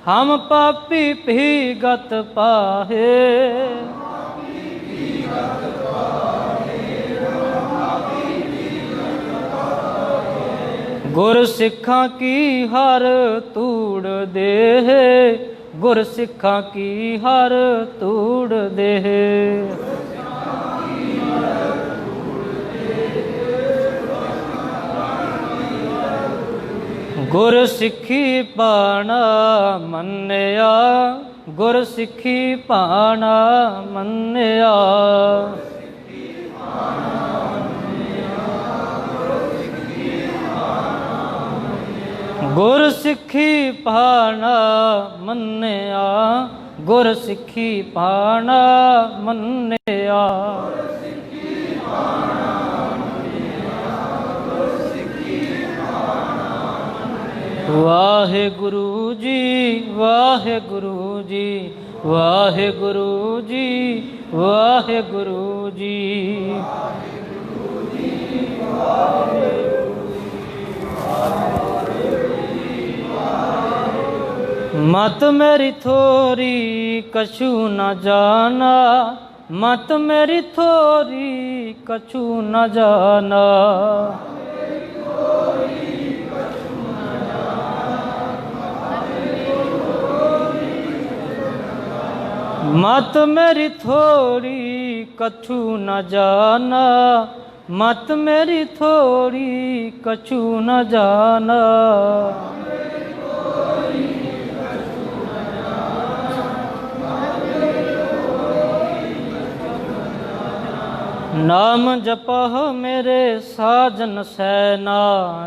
हम पापी भी गत पाहे। गुर सिक्खां की हर तूड़ दे, गुर सिक्खां की हर तूड़ दे। गुर सिक्खी पाना मन्निया, गुर सिक्खी पाना मन्निया। गुर सिक्खी पाना मन्निया, गुर सिक्खी पाना मन्निया। वाहेगुरु जी, वाहेगुरु जी, वाहेगुरु जी, वाहेगुरु जी। मत मेरी थोरी कछु न जाना, मत मेरी थोरी कछु न जाना। मत मेरी थोरी कछु न जाना, मत मेरी थोरी कछु न जाना। नाम जपह मेरे साजन सैना,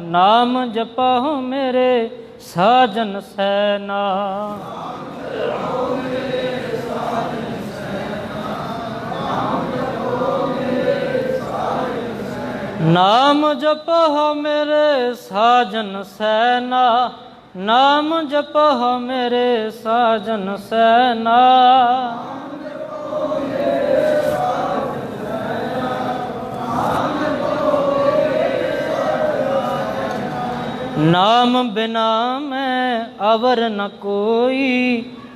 नाम जपह मेरे साजन सैना। नाम जपह मेरे साजन सैना, नाम जपह मेरे साजन सैना। नाम बिना मैं अवर न कोई,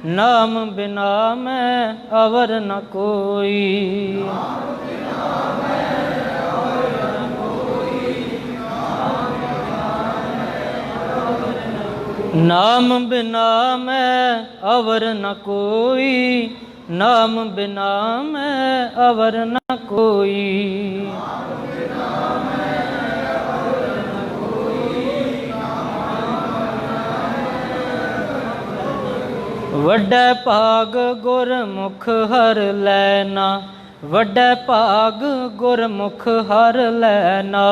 नाम बिना मैं अवर न कोई। नाम बिना मैं अवर न कोई, नाम बिना मैं अवर न कोई। वड्डे भाग गुरमुख हर लैना, वड्डे भाग गुरमुख हर लैना।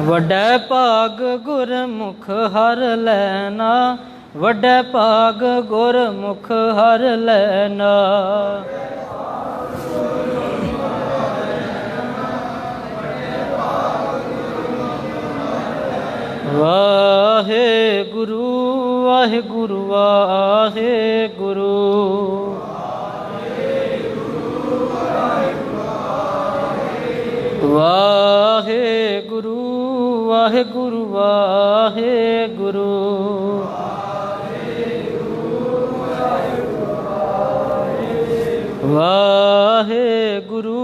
वड्डे भाग गुरमुख हर लैना, वड्डे भाग गुरमुख हर लैना। वाहे गुरु वाहे गुरु वाहे गुरु। वाहे गुरु वाहे गुरु वाहे गुरु। वाहे गुरु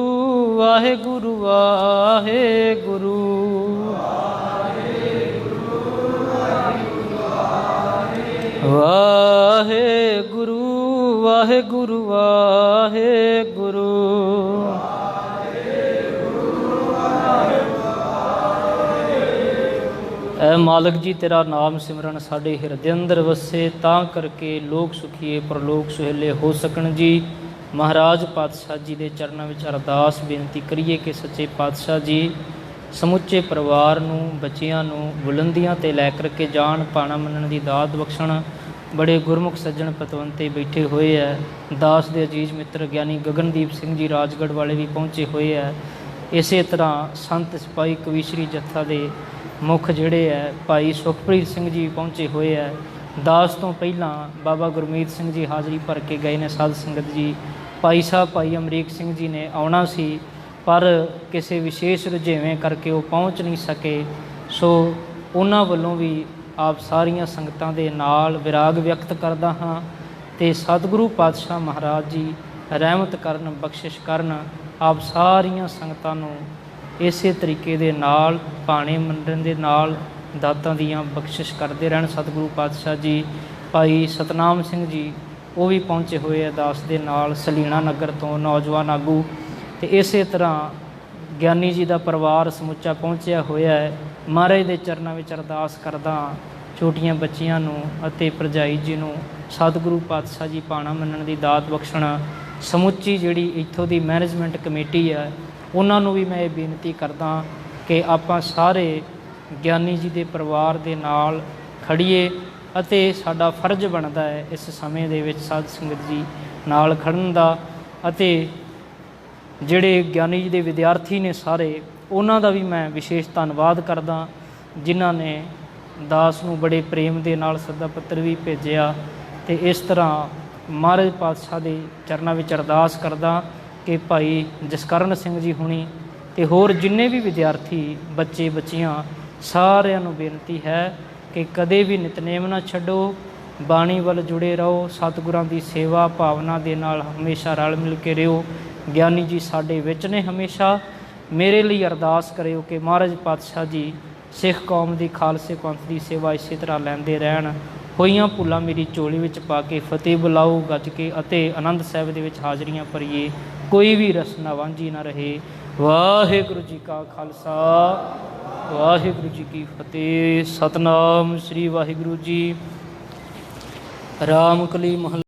वाहे गुरु वाहे गुरु। वाहे गुरु वाहे गुरु वाहे गुरु। ऐ मालक जी तेरा नाम सिमरन साडे हिरदे अंदर वसे, तां करके लोक सुखीए परलोक सुहेले हो सकन जी। महाराज पातशाह जी के चरणों में अरदास बेनती करिए कि सच्चे पातशाह जी ਸਮੁੱਚੇ ਪਰਿਵਾਰ ਨੂੰ ਬੱਚਿਆਂ ਨੂੰ ਬੁਲੰਦੀਆਂ ਤੇ ਲੈ ਕਰਕੇ ਜਾਣ, ਪਾਣਾ ਮੰਨਣ ਦੀ ਦਾਤ ਬਖਸ਼ਣ। ਬੜੇ ਗੁਰਮੁਖ ਸੱਜਣ ਪਤਵੰਤੇ ਬੈਠੇ ਹੋਏ ਹੈ। ਦਾਸ ਦੇ ਅਜੀਜ਼ ਮਿੱਤਰ ਗਿਆਨੀ ਗਗਨਦੀਪ ਸਿੰਘ ਜੀ ਰਾਜਗੜ੍ਹ ਵਾਲੇ ਵੀ ਪਹੁੰਚੇ ਹੋਏ ਹੈ। ਇਸੇ ਤਰ੍ਹਾਂ ਸੰਤ ਸਿਪਾਹੀ ਕਵੀਸ਼ਰੀ ਜੱਥਾ ਦੇ ਮੁੱਖ ਜਿਹੜੇ ਹੈ ਭਾਈ ਸੁਖਪ੍ਰੀਤ ਸਿੰਘ ਜੀ ਪਹੁੰਚੇ ਹੋਏ ਹੈ। ਦਾਸ ਤੋਂ ਪਹਿਲਾਂ ਬਾਬਾ ਗੁਰਮੀਤ ਸਿੰਘ ਜੀ ਹਾਜ਼ਰੀ ਭਰ ਕੇ ਗਏ ਨੇ ਸਾਧ ਸੰਗਤ ਜੀ। ਭਾਈ ਸਾਹਿਬ ਭਾਈ ਅਮਰੀਕ ਸਿੰਘ ਜੀ ਨੇ ਆਉਣਾ ਸੀ ਪਰ ਕਿਸੇ ਵਿਸ਼ੇਸ਼ ਰੁਝੇਵੇਂ ਕਰਕੇ ਉਹ ਪਹੁੰਚ ਨਹੀਂ ਸਕੇ। ਸੋ ਉਹਨਾਂ ਵੱਲੋਂ ਵੀ ਆਪ ਸਾਰੀਆਂ ਸੰਗਤਾਂ ਦੇ ਨਾਲ ਵਿਰਾਗ ਵਿਅਕਤ ਕਰਦਾ ਹਾਂ ਅਤੇ ਸਤਿਗੁਰੂ ਪਾਤਸ਼ਾਹ ਮਹਾਰਾਜ ਜੀ ਰਹਿਮਤ ਕਰਨ, ਬਖਸ਼ਿਸ਼ ਕਰਨ, ਆਪ ਸਾਰੀਆਂ ਸੰਗਤਾਂ ਨੂੰ ਇਸੇ ਤਰੀਕੇ ਦੇ ਨਾਲ ਭਾਣੇ ਮੰਡਣ ਦੇ ਨਾਲ ਦਾਤਾਂ ਦੀਆਂ ਬਖਸ਼ਿਸ਼ ਕਰਦੇ ਰਹਿਣ ਸਤਿਗੁਰੂ ਪਾਤਸ਼ਾਹ ਜੀ। ਭਾਈ ਸਤਨਾਮ ਸਿੰਘ ਜੀ ਉਹ ਵੀ ਪਹੁੰਚੇ ਹੋਏ ਆ ਦਾਸ ਦੇ ਨਾਲ, ਸਲੀਣਾ ਨਗਰ ਤੋਂ ਨੌਜਵਾਨ ਆਗੂ। ਅਤੇ ਇਸੇ ਤਰ੍ਹਾਂ ਗਿਆਨੀ ਜੀ ਦਾ ਪਰਿਵਾਰ ਸਮੁੱਚਾ ਪਹੁੰਚਿਆ ਹੋਇਆ ਹੈ। ਮਹਾਰਾਜ ਦੇ ਚਰਨਾਂ ਵਿੱਚ ਅਰਦਾਸ ਕਰਦਾ ਛੋਟੀਆਂ ਬੱਚੀਆਂ ਨੂੰ ਅਤੇ ਭਰਜਾਈ ਜੀ ਨੂੰ ਸਤਿਗੁਰੂ ਪਾਤਸ਼ਾਹ ਜੀ ਭਾਣਾ ਮੰਨਣ ਦੀ ਦਾਤ ਬਖਸ਼ਣਾ। ਸਮੁੱਚੀ ਜਿਹੜੀ ਇੱਥੋਂ ਦੀ ਮੈਨੇਜਮੈਂਟ ਕਮੇਟੀ ਹੈ ਉਹਨਾਂ ਨੂੰ ਵੀ ਮੈਂ ਇਹ ਬੇਨਤੀ ਕਰਦਾ ਕਿ ਆਪਾਂ ਸਾਰੇ ਗਿਆਨੀ ਜੀ ਦੇ ਪਰਿਵਾਰ ਦੇ ਨਾਲ ਖੜੀਏ ਅਤੇ ਸਾਡਾ ਫਰਜ਼ ਬਣਦਾ ਹੈ ਇਸ ਸਮੇਂ ਦੇ ਵਿੱਚ ਸਾਧ ਸੰਗਤ ਜੀ ਨਾਲ ਖੜ੍ਹਨ ਦਾ। ਅਤੇ ਜਿਹੜੇ ਗਿਆਨੀ ਜੀ ਦੇ ਵਿਦਿਆਰਥੀ ਨੇ ਸਾਰੇ ਉਹਨਾਂ ਦਾ ਵੀ ਮੈਂ ਵਿਸ਼ੇਸ਼ ਧੰਨਵਾਦ ਕਰਦਾ ਜਿਨ੍ਹਾਂ ਨੇ ਦਾਸ ਨੂੰ ਬੜੇ ਪ੍ਰੇਮ ਦੇ ਨਾਲ ਸੱਦਾ ਪੱਤਰ ਵੀ ਭੇਜਿਆ। ਅਤੇ ਇਸ ਤਰ੍ਹਾਂ ਮਹਾਰਾਜ ਪਾਤਸ਼ਾਹ ਦੇ ਚਰਨਾਂ ਵਿੱਚ ਅਰਦਾਸ ਕਰਦਾ ਕਿ ਭਾਈ ਜਸਕਰਨ ਸਿੰਘ ਜੀ ਹੁਣੀ ਅਤੇ ਹੋਰ ਜਿੰਨੇ ਵੀ ਵਿਦਿਆਰਥੀ ਬੱਚੇ ਬੱਚੀਆਂ ਸਾਰਿਆਂ ਨੂੰ ਬੇਨਤੀ ਹੈ ਕਿ ਕਦੇ ਵੀ ਨਿਤਨੇਮ ਨਾ ਛੱਡੋ, ਬਾਣੀ ਵੱਲ ਜੁੜੇ ਰਹੋ, ਸਤਿਗੁਰਾਂ ਦੀ ਸੇਵਾ ਭਾਵਨਾ ਦੇ ਨਾਲ ਹਮੇਸ਼ਾ ਰਲ ਮਿਲ ਕੇ ਰਹੋ। ਗਿਆਨੀ ਜੀ ਸਾਡੇ ਵਿੱਚ ਨੇ ਹਮੇਸ਼ਾ। ਮੇਰੇ ਲਈ ਅਰਦਾਸ ਕਰਿਓ ਕਿ ਮਹਾਰਾਜ ਪਾਤਸ਼ਾਹ ਜੀ ਸਿੱਖ ਕੌਮ ਦੀ ਖਾਲਸੇ ਪੰਥ ਦੀ ਸੇਵਾ ਇਸੇ ਤਰ੍ਹਾਂ ਲੈਂਦੇ ਰਹਿਣ। ਹੋਈਆਂ ਭੁੱਲਾਂ ਮੇਰੀ ਝੋਲੀ ਵਿੱਚ ਪਾ ਕੇ ਫਤਿਹ ਬੁਲਾਓ ਗੱਜ ਕੇ ਅਤੇ ਆਨੰਦ ਸਾਹਿਬ ਦੇ ਵਿੱਚ ਹਾਜ਼ਰੀਆਂ ਭਰੀਏ, ਕੋਈ ਵੀ ਰਸਨਾ ਵਾਂਝੀ ਨਾ ਰਹੇ। ਵਾਹਿਗੁਰੂ ਜੀ ਕਾ ਖਾਲਸਾ ਵਾਹਿਗੁਰੂ ਜੀ ਕੀ ਫਤਿਹ। ਸਤਨਾਮ ਸ੍ਰੀ ਵਾਹਿਗੁਰੂ ਜੀ। ਰਾਮਕਲੀ ਮਹੱਲਾ